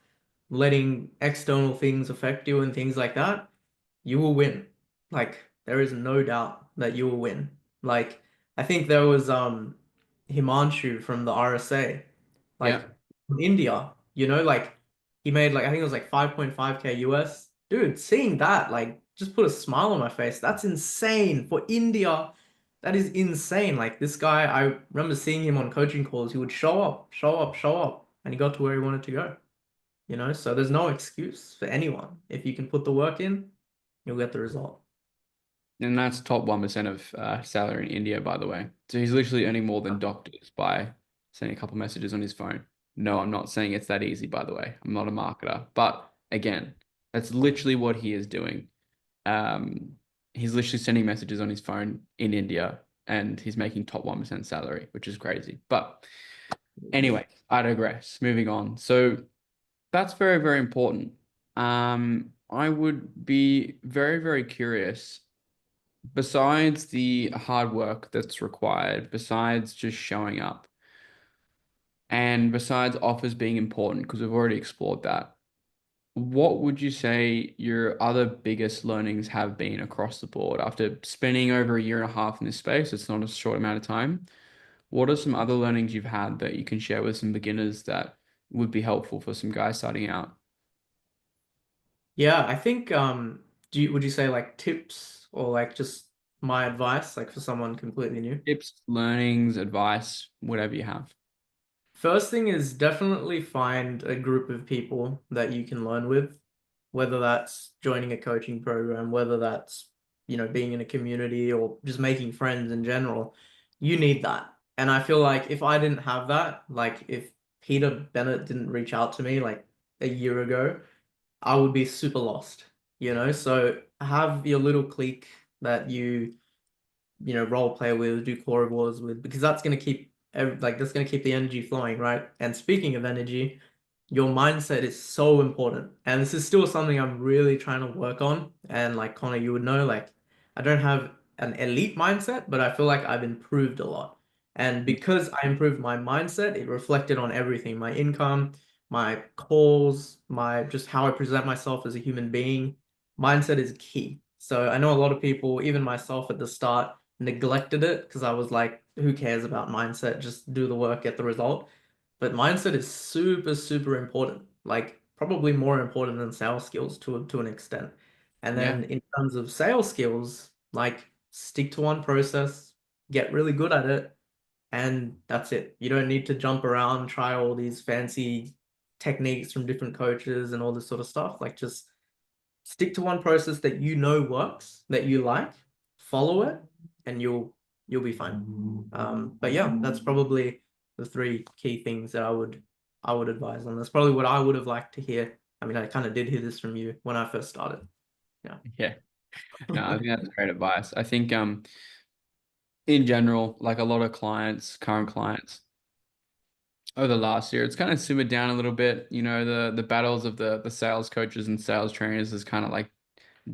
letting external things affect you and things like that, you will win. Like there is no doubt that you will win. Like I think there was Himanshu from the RSA, Yeah. like from India, like he made like I think it was like 5.5K US. Dude, seeing that like just put a smile on my face. That's insane for India. That is insane. Like this guy, I remember seeing him on coaching calls. He would show up, show up, show up, and he got to where he wanted to go. So there's no excuse for anyone. If you can put the work in, you'll get the result. And that's top 1% of salary in India, by the way. So he's literally earning more than doctors by sending a couple messages on his phone. No, I'm not saying it's that easy, by the way. I'm not a marketer. But again, that's literally what he is doing. Um, he's literally sending messages on his phone in India and he's making top 1% salary, which is crazy. But anyway, I digress. Moving on. So that's very, very important. I would be very, very curious besides the hard work that's required, besides just showing up, and besides offers being important, because we've already explored that, what would you say your other biggest learnings have been across the board after spending over a year and a half in this space? It's not a short amount of time. What are some other learnings you've had that you can share with some beginners that would be helpful for some guys starting out? Yeah, I think would you say like tips or like just my advice like for someone completely new? Tips, learnings, advice, whatever you have. First thing is definitely find a group of people that you can learn with, whether that's joining a coaching program, whether that's, being in a community or just making friends in general. You need that. And I feel like if I didn't have that, like if Peter Bennett didn't reach out to me like a year ago, I would be super lost, So have your little clique that role play with, do core wars with, because that's gonna keep that's gonna keep the energy flowing, right? And speaking of energy, your mindset is so important. And this is still something I'm really trying to work on. And like Connor, you would know, like I don't have an elite mindset, but I feel like I've improved a lot. And because I improved my mindset, it reflected on everything, my income, my calls, my just how I present myself as a human being. Mindset is key. So I know a lot of people, even myself at the start, neglected it because I was like, who cares about mindset? Just do the work, get the result. But mindset is super, super important. Like probably more important than sales skills to an extent. And Yeah. then in terms of sales skills, like stick to one process, get really good at it, and that's it. You don't need to jump around, try all these fancy techniques from different coaches and all this sort of stuff. Like just stick to one process that you know works, that you like, follow it, and you'll be fine. But yeah, that's probably the three key things that I would advise on. That's probably what I would have liked to hear. I mean, I kind of did hear this from you when I first started. Yeah. Yeah. No, I think that's great advice. I think in general, like a lot of clients, current clients over the last year, it's kind of simmered down a little bit. You know, the battles of the sales coaches and sales trainers is kind of like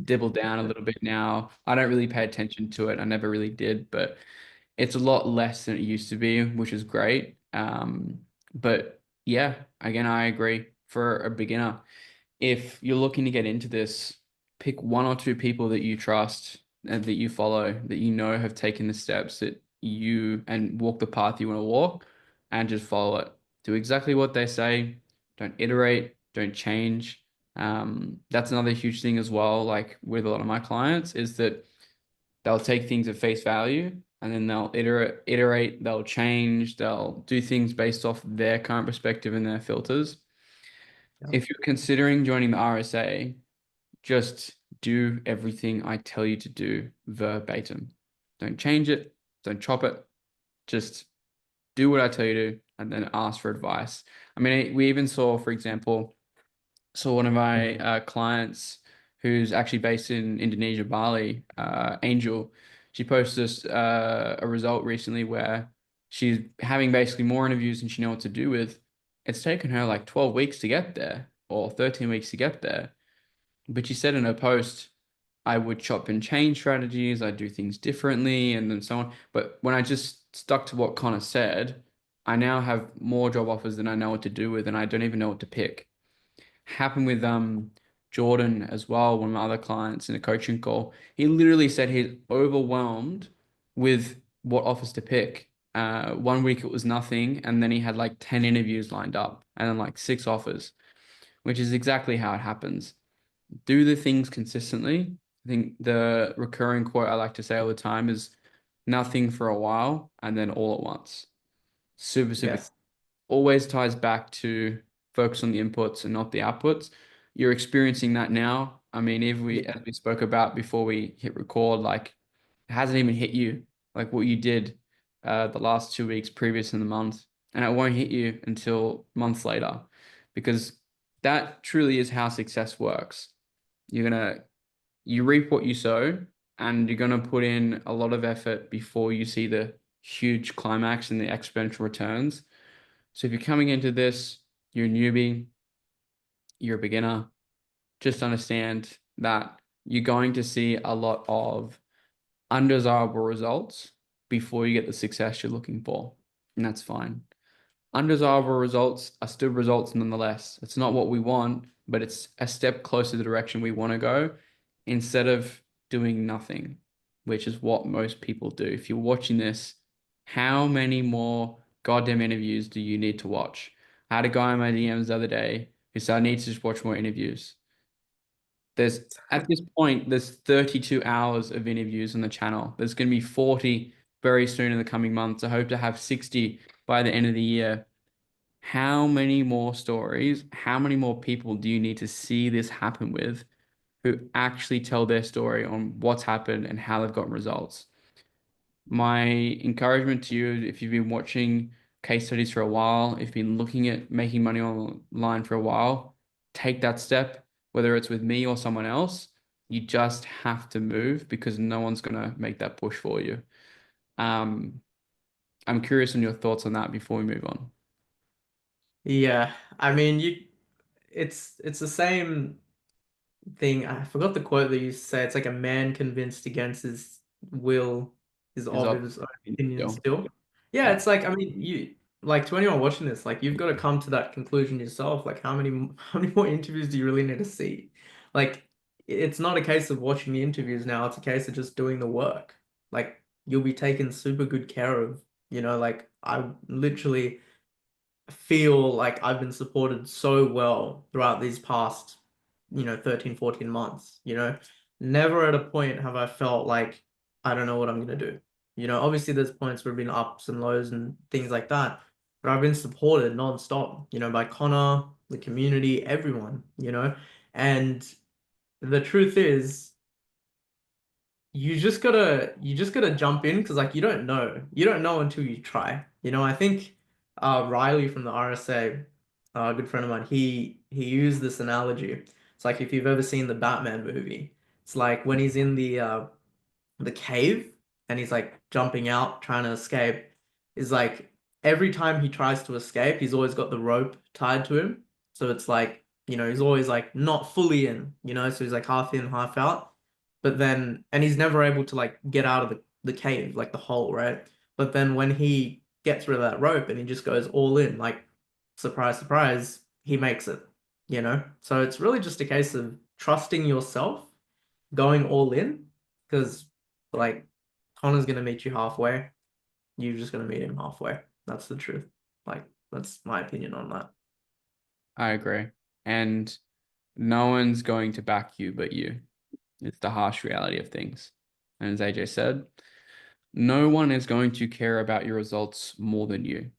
dibbled down a little bit now. I don't really pay attention to it. I never really did, but it's a lot less than it used to be, which is great. But yeah, again, I agree. For a beginner, if you're looking to get into this, pick one or two people that you trust and that you follow, that you know have taken the steps that you and walk the path you want to walk, and just follow it. Do exactly what they say. Don't iterate, don't change. That's another huge thing as well, like with a lot of my clients, is that they'll take things at face value and then they'll iterate, they'll change, they'll do things based off their current perspective and their filters. Yeah. If you're considering joining the RSA, just do everything I tell you to do verbatim. Don't change it, don't chop it. Just do what I tell you to and then ask for advice. I mean, we even saw, for example, one of my clients who's actually based in Indonesia, Bali, Angel. She posted a result recently where she's having basically more interviews than she knows what to do with. It's taken her like 12 weeks to get there or 13 weeks to get there. But she said in her post, I would chop and change strategies, I'd do things differently, and then so on. But when I just stuck to what Connor said, I now have more job offers than I know what to do with, and I don't even know what to pick. Happened with Jordan as well, one of my other clients in a coaching call. He literally said he's overwhelmed with what offers to pick. One week it was nothing, and then he had like 10 interviews lined up and then like six offers, which is exactly how it happens. Do the things consistently. I think the recurring quote I like to say all the time is nothing for a while and then all at once. Super, super Yes. always ties back to focus on the inputs and not the outputs. You're experiencing that now. I mean, if we, Yeah. as we spoke about before we hit record, like it hasn't even hit you, like what you did the last 2 weeks previous in the month, and it won't hit you until months later, because that truly is how success works. You're gonna you reap what you sow, and you're gonna put in a lot of effort before you see the huge climax and the exponential returns. So if you're coming into this, you're a newbie, you're a beginner, just understand that you're going to see a lot of undesirable results before you get the success you're looking for. And that's fine. Undesirable results are still results nonetheless. It's not what we want, but it's a step closer to the direction we want to go instead of doing nothing, which is what most people do. If you're watching this, how many more goddamn interviews do you need to watch? I had a guy in my DMs the other day who said, I need to just watch more interviews. There's at this point, there's 32 hours of interviews on the channel. There's going to be 40 very soon in the coming months. I hope to have 60 by the end of the year. How many more stories, how many more people do you need to see this happen with who actually tell their story on what's happened and how they've gotten results? My encouragement to you, if you've been watching case studies for a while, if you've been looking at making money online for a while, take that step, whether it's with me or someone else. You just have to move because no one's going to make that push for you. Um, I'm curious on your thoughts on that before we move on. Yeah. I mean, it's the same thing. I forgot the quote that you say. It's like a man convinced against his will is Is of up his own opinion still. still. Yeah, Yeah. it's like I mean you like to anyone watching this, like you've got to come to that conclusion yourself. Like how many more interviews do you really need to see? Like it's not a case of watching the interviews now, it's a case of just doing the work. Like you'll be taken super good care of, like I literally feel like I've been supported so well throughout these past, 13, 14 months, Never at a point have I felt like I don't know what I'm gonna do. Obviously there's points where there have been ups and lows and things like that, but I've been supported nonstop, by Connor, the community, everyone, And the truth is you just gotta jump in because like you don't know until you try. I think Riley from the RSA, a good friend of mine, he used this analogy. It's like if you've ever seen the Batman movie, it's like when he's in the cave and he's like jumping out trying to escape, is like every time he tries to escape he's always got the rope tied to him, so it's like he's always like not fully in, so he's like half in half out, but then and he's never able to like get out of the cave, like the hole, right? But then when he gets rid of that rope and he just goes all in, like surprise surprise, he makes it, so it's really just a case of trusting yourself, going all in, because like Connor's gonna meet you halfway. You're just gonna meet him halfway. That's the truth. Like that's my opinion on that. I agree. And no one's going to back you but you. It's the harsh reality of things. And as AJ said, no one is going to care about your results more than you.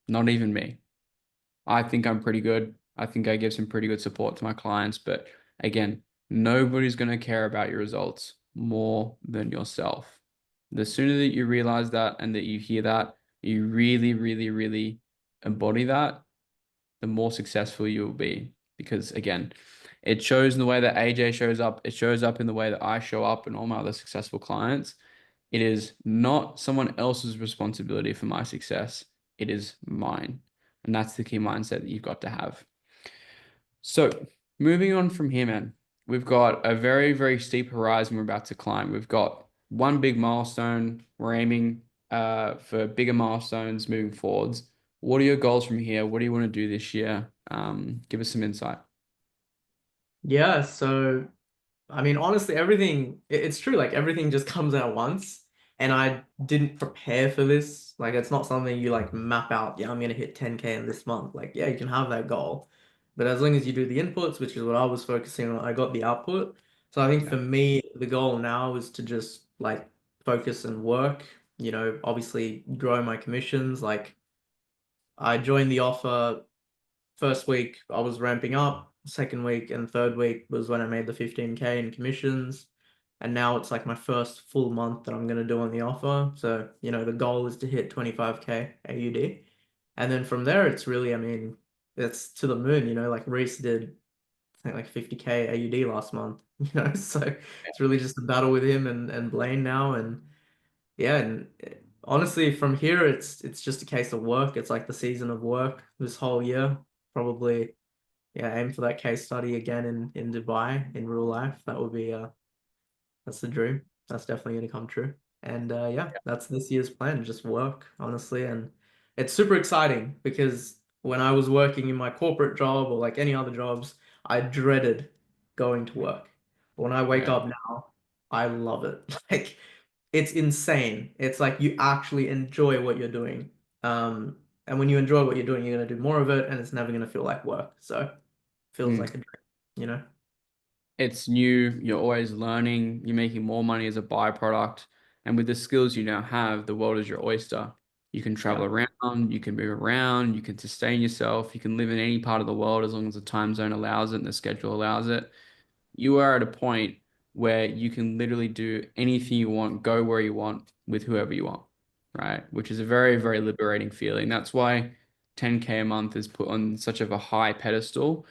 Not even me. I think I'm pretty good. I think I give some pretty good support to my clients. But again, nobody's going to care about your results more than yourself. The sooner that you realize that and that you hear that, you really, really, really embody that, the more successful you will be. Because again, it shows in the way that AJ shows up. It shows up in the way that I show up and all my other successful clients. It is not someone else's responsibility for my success. It is mine. And that's the key mindset that you've got to have. So, moving on from here, man, we've got a very, very steep horizon we're about to climb. We've got one big milestone. We're aiming for bigger milestones moving forwards. What are your goals from here? What do you want to do this year? Give us some insight. Yeah, so I mean, honestly, everything, it's true. Like everything just comes out once. And I didn't prepare for this. Like, it's not something you like map out. Yeah, I'm going to hit 10K in this month. Like, yeah, you can have that goal. But as long as you do the inputs, which is what I was focusing on, I got the output. So I think Yeah. for me, the goal now is to just like focus and work, obviously grow my commissions. Like, I joined the offer. First week, I was ramping up. Second week and third week was when I made the 15K in commissions. And now it's like my first full month that I'm going to do on the offer. So, the goal is to hit 25K AUD. And then from there, it's really, I mean, it's to the moon, like Reese did, I think like 50K AUD last month, So it's really just a battle with him and Blaine now. And yeah, and honestly, from here, it's just a case of work. It's like the season of work this whole year. Probably, yeah, aim for that case study again in Dubai in real life. That would be that's the dream. That's definitely going to come true. And yeah, that's this year's plan. Just work, honestly, and it's super exciting because when I was working in my corporate job or like any other jobs, I dreaded going to work. But when I wake Yeah. up now, I love it. Like it's insane. It's like you actually enjoy what you're doing. And when you enjoy what you're doing, you're gonna do more of it, and it's never gonna feel like work. So feels Mm. like a dream, you know? It's new, you're always learning, you're making more money as a byproduct. And with the skills you now have, the world is your oyster. You can travel Yeah, around, you can move around, you can sustain yourself, you can live in any part of the world as long as the time zone allows it and the schedule allows it. You are at a point where you can literally do anything you want, go where you want with whoever you want, right? Which is a very, very liberating feeling. That's why 10K a month is put on such of a high pedestal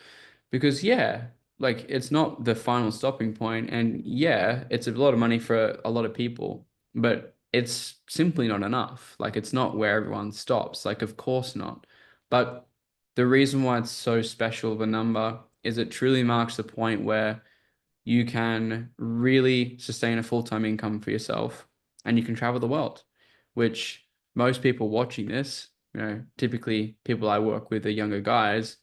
because yeah, like it's not the final stopping point, and yeah, it's a lot of money for a lot of people, but it's simply not enough. Like it's not where everyone stops. Like of course not. But the reason why it's so special of a number is it truly marks the point where you can really sustain a full-time income for yourself and you can travel the world, which most people watching this, typically people I work with are younger guys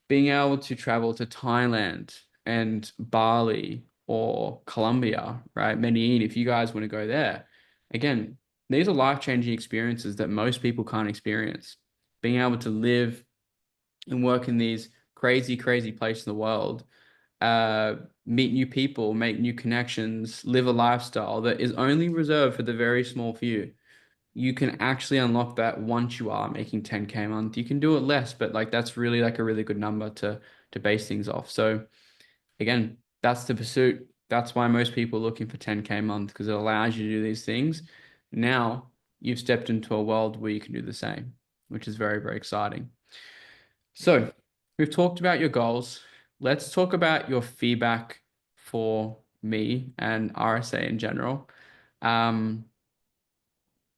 being able to travel to Thailand and Bali or Colombia, right? Medellin, if you guys want to go there, again, these are life-changing experiences that most people can't experience. Being able to live and work in these crazy, crazy places in the world, uh, meet new people, make new connections, live a lifestyle that is only reserved for the very small few. You can actually unlock that once you are making 10K a month. You can do it less, but like that's really like a really good number to base things off. So again, that's the pursuit. That's why most people are looking for 10K a month because it allows you to do these things. Now you've stepped into a world where you can do the same, which is very, very exciting. So we've talked about your goals. Let's talk about your feedback for me and RSA in general. Um,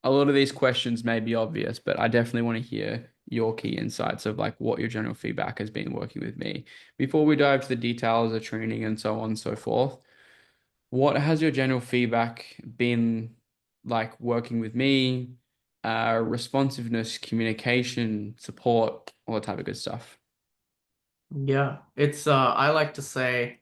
a lot of these questions may be obvious, but I definitely want to hear your key insights of like what your general feedback has been working with me. Before we dive to the details of training and so on and so forth, what has your general feedback been like working with me? Responsiveness, communication, support, all that type of good stuff. yeah. It's I like to say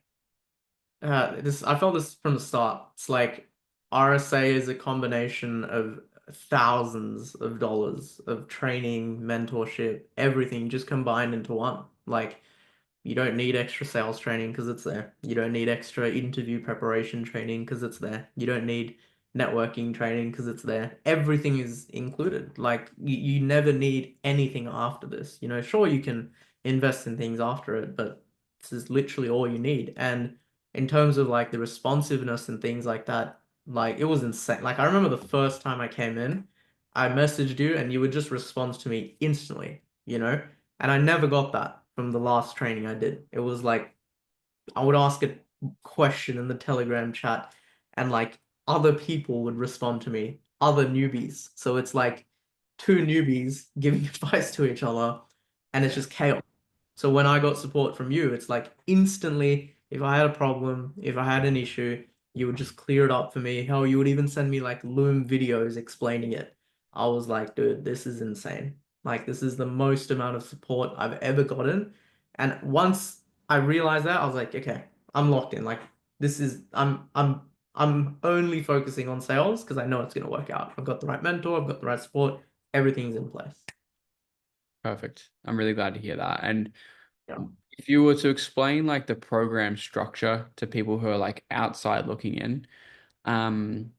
this. I felt this from the start. It's like RSA is a combination of thousands of dollars of training, mentorship, everything just combined into one. Like you don't need extra sales training because it's there. You don't need extra interview preparation training because it's there. You don't need networking training because it's there. Everything is included. Like you never need anything after this. Sure you can invest in things after it, but this is literally all you need. And in terms of like the responsiveness and things like that, like it was insane. Like I remember the first time I came in, I messaged you and you would just respond to me instantly. And I never got that from the last training I did. It was like I would ask a question in the Telegram chat and like other people would respond to me, other newbies. So it's like two newbies giving advice to each other, and it's Yeah. just chaos. So when I got support from you, it's like instantly, if I had a problem, if I had an issue, you would just clear it up for me. Hell, you would even send me like Loom videos explaining it. I was like, dude, this is insane. Like, this is the most amount of support I've ever gotten. And once I realized that, I was like, okay, I'm locked in. Like, this is I'm only focusing on sales because I know it's gonna work out. I've got the right mentor, I've got the right support, everything's in place. Perfect. I'm really glad to hear that. And Yeah. if you were to explain like the program structure to people who are like outside looking in, um,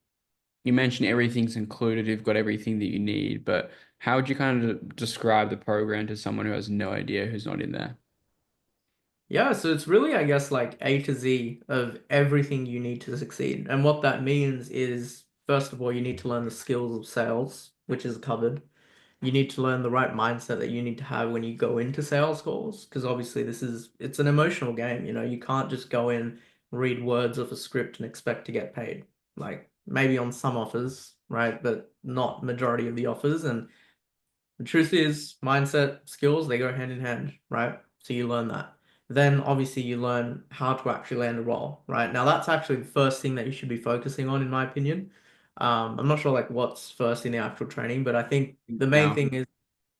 you mentioned everything's included, you've got everything that you need, but how would you kind of describe the program to someone who has no idea, who's not in there? Yeah, so it's really, I guess, like A to Z of everything you need to succeed. And what that means is, first of all, you need to learn the skills of sales, which is covered. You need to learn the right mindset that you need to have when you go into sales calls, because obviously it's an emotional game, you know, you can't just go in, read words of a script and expect to get paid. Like maybe on some offers, right? But not majority of the offers. And the truth is, mindset, skills, they go hand in hand, right? So you learn that. Then obviously you learn how to actually land a role, right? Now that's actually the first thing that you should be focusing on, in my opinion. I'm not sure like what's first in the actual training, but I think the main Now, thing is,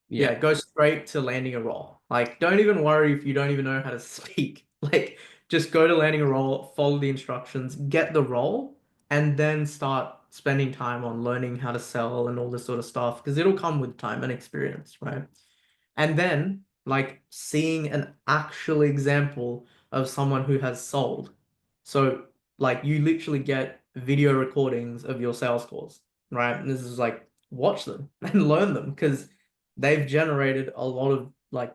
yeah, yeah, go straight to landing a role. Like, don't even worry if you don't even know how to speak. Like, just go to landing a role, follow the instructions, get the role, and then start spending time on learning how to sell and all this sort of stuff because it'll come with time and experience, right? And then, like, seeing an actual example of someone who has sold. So, like, you literally get video recordings of your sales calls, right? And this is like, watch them and learn them because they've generated a lot of like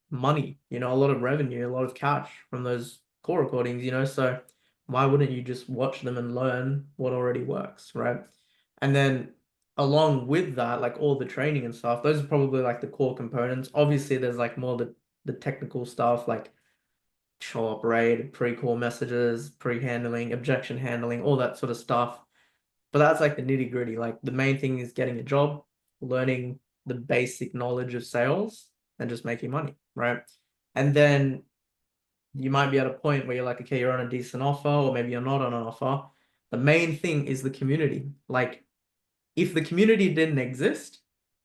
money, you know, a lot of revenue, a lot of cash from those call recordings, you know. So why wouldn't you just watch them and learn what already works, right? And then along with that, like all the training and stuff, those are probably like the core components. Obviously, there's like more the technical stuff like show up rate, pre-call messages, pre-handling, objection handling, all that sort of stuff. But that's like the nitty gritty. Like the main thing is getting a job, learning the basic knowledge of sales, and just making money, right? And then you might be at a point where you're like, okay, you're on a decent offer, or maybe you're not on an offer. The main thing is the community. Like if the community didn't exist,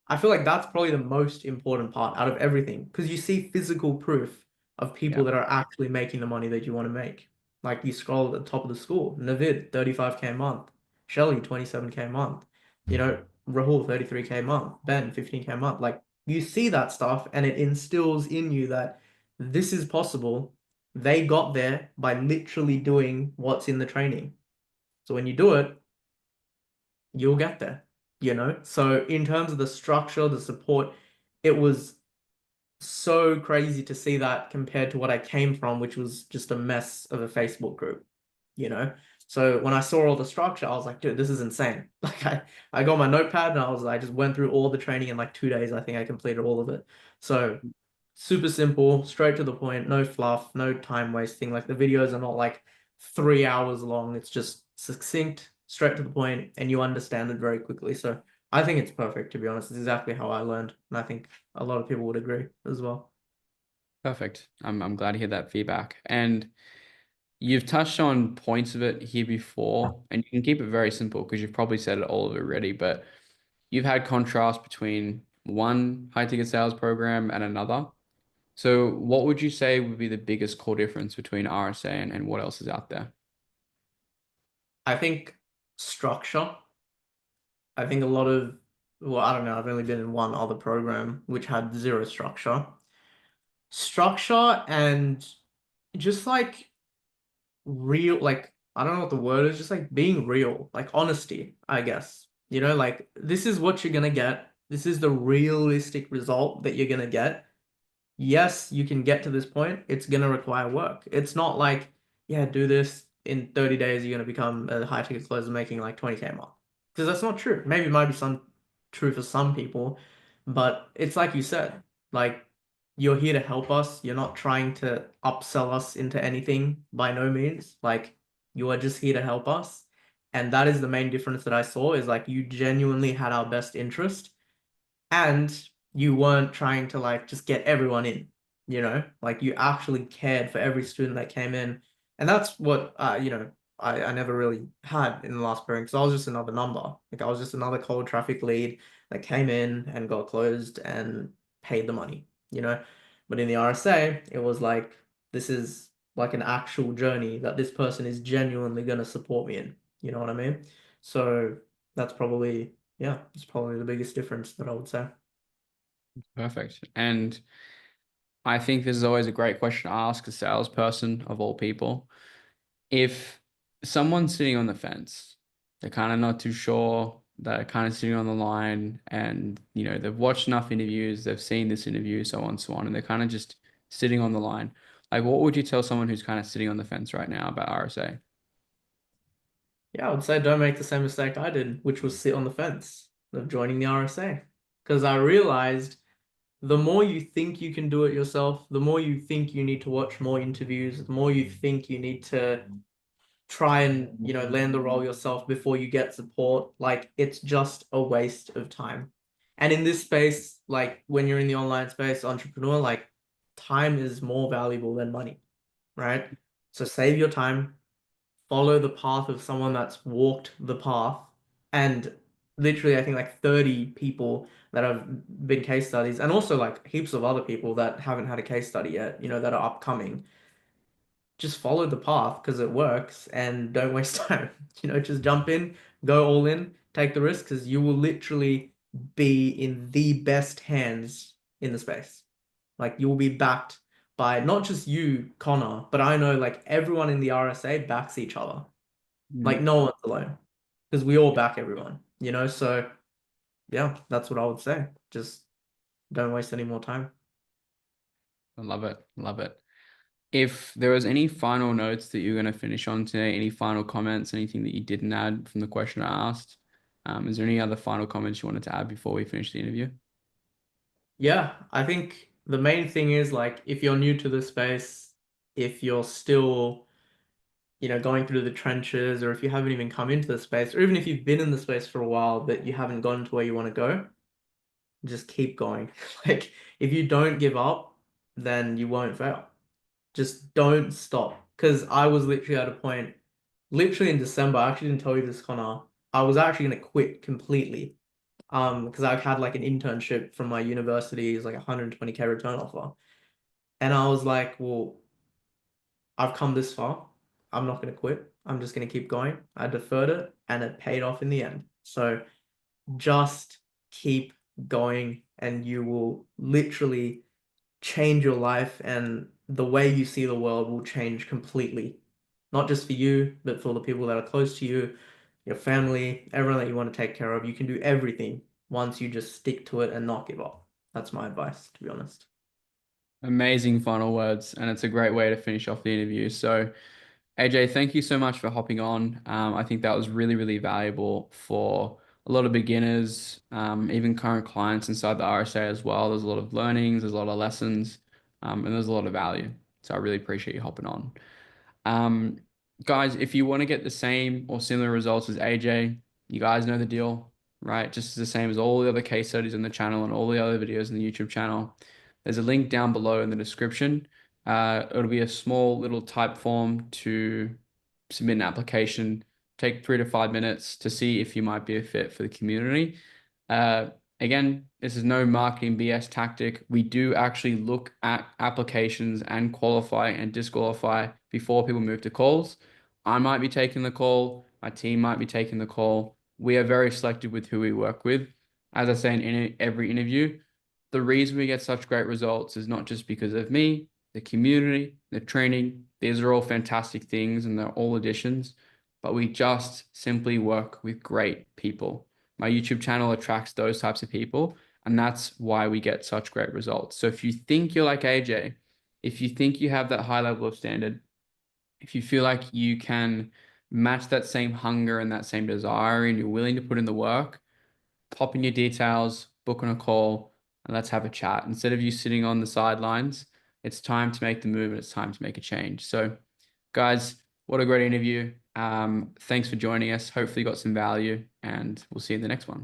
I feel like that's probably the most important part out of everything because you see physical proof of yeah, people that are actually making the money that you want to make. Like you scroll at the top of the school, Navid, 35K a month, Shelly, 27K a month, you know, Rahul, 33K a month, Ben, 15K a month. Like you see that stuff and it instills in you that this is possible. They got there by literally doing what's in the training. So when you do it, you'll get there, you know? So in terms of the structure, the support, it was so crazy to see that compared to what I came from, which was just a mess of a Facebook group, you know? So when I saw all the structure, I was like, dude, this is insane. Like I got my notepad and I just went through all the training in like 2 days. I think I completed all of it. So super simple, straight to the point, no fluff, no time wasting. Like the videos are not like 3 hours long. It's just succinct, straight to the point, and you understand it very quickly. So I think it's perfect, to be honest. It's exactly how I learned. And I think a lot of people would agree as well. perfect. I'm glad to hear that feedback. And you've touched on points of it here before, and you can keep it very simple because you've probably said it all already, but you've had contrast between one high ticket sales program and another. So what would you say would be the biggest core difference between RSA and what else is out there? I think structure. I think a lot of, well, I don't know, I've only been in one other program which had zero structure. Structure and just like real, like, I don't know what the word is, just like being real, like honesty, I guess. You know, like this is what you're gonna get. This is the realistic result that you're gonna get. Yes, you can get to this point. It's gonna require work. It's not like, yeah, do this in 30 days, you're gonna become a high ticket closer making like 20K a month. Because that's not true. Maybe it might be some true for some people, but it's like you said, like you're here to help us. You're not trying to upsell us into anything by no means. Like you are just here to help us. And that is the main difference that I saw is like you genuinely had our best interest and you weren't trying to like just get everyone in, like you actually cared for every student that came in. And that's what I never really had in the last pairing because I was just another number. Like I was just another cold traffic lead that came in and got closed and paid the money. But in the RSA, it was like this is like an actual journey that this person is genuinely going to support me in. You know what I mean? So that's probably, yeah, it's probably the biggest difference that I would say. Perfect. And I think this is always a great question to ask a salesperson of all people. If someone's sitting on the fence, they're kind of not too sure, they're kind of sitting on the line, and they've watched enough interviews, they've seen this interview, so on, so on, and they're kind of just sitting on the line. Like, what would you tell someone who's kind of sitting on the fence right now about RSA? Yeah, I would say don't make the same mistake I did, which was sit on the fence of joining the RSA. Because I realized the more you think you can do it yourself, the more you think you need to watch more interviews, the more you think you need to try and, land the role yourself before you get support, like it's just a waste of time. And in this space, like when you're in the online space, entrepreneur, like time is more valuable than money, right? So save your time, follow the path of someone that's walked the path. And literally, I think like 30 people that have been case studies, and also like heaps of other people that haven't had a case study yet, that are upcoming. Just follow the path because it works and don't waste time. Just jump in, go all in, take the risk because you will literally be in the best hands in the space. Like you will be backed by not just you, Connor, but I know like everyone in the RSA backs each other. Like Mm, no one's alone because we all back everyone. So yeah, that's what I would say. Just don't waste any more time. I love it. Love it. If there was any final notes that you're going to finish on today, any final comments, anything that you didn't add from the question I asked, is there any other final comments you wanted to add before we finish the interview? Yeah, I think the main thing is like if you're new to the space, if you're still, going through the trenches, or if you haven't even come into the space, or even if you've been in the space for a while but you haven't gotten to where you want to go, just keep going. Like if you don't give up, then you won't fail. Just don't stop. Because I was literally at a point, literally in December, I actually didn't tell you this, Connor. I was actually gonna quit completely. Because I had like an internship from my university, it's like 120K return offer. And I was like, well, I've come this far. I'm not gonna quit. I'm just gonna keep going. I deferred it and it paid off in the end. So just keep going and you will literally change your life and the way you see the world will change completely. Not just for you, but for the people that are close to you, your family, everyone that you want to take care of. You can do everything once you just stick to it and not give up. That's my advice, to be honest. Amazing final words, and it's a great way to finish off the interview. So, AJ, thank you so much for hopping on. I think that was really, really valuable for a lot of beginners, even current clients inside the RSA as well. There's a lot of learnings, there's a lot of lessons, and there's a lot of value. So I really appreciate you hopping on. Um, Guys, if you want to get the same or similar results as AJ, you guys know the deal, right? Just the same as all the other case studies on the channel and all the other videos in the YouTube channel. There's a link down below in the description. It'll be a small little type form to submit an application. Take 3 to 5 minutes to see if you might be a fit for the community. Uh, Again, this is no marketing BS tactic. We do actually look at applications and qualify and disqualify before people move to calls. I might be taking the call. My team might be taking the call. We are very selective with who we work with. As I say in every interview, the reason we get such great results is not just because of me, the community, the training. These are all fantastic things and they're all additions, but we just simply work with great people. My YouTube channel attracts those types of people, and that's why we get such great results. So if you think you're like AJ, if you think you have that high level of standard, if you feel like you can match that same hunger and that same desire and you're willing to put in the work, pop in your details, book on a call, and let's have a chat. Instead of you sitting on the sidelines, it's time to make the move and it's time to make a change. So, guys, what a great interview. Thanks for joining us. Hopefully you got some value and we'll see you in the next one.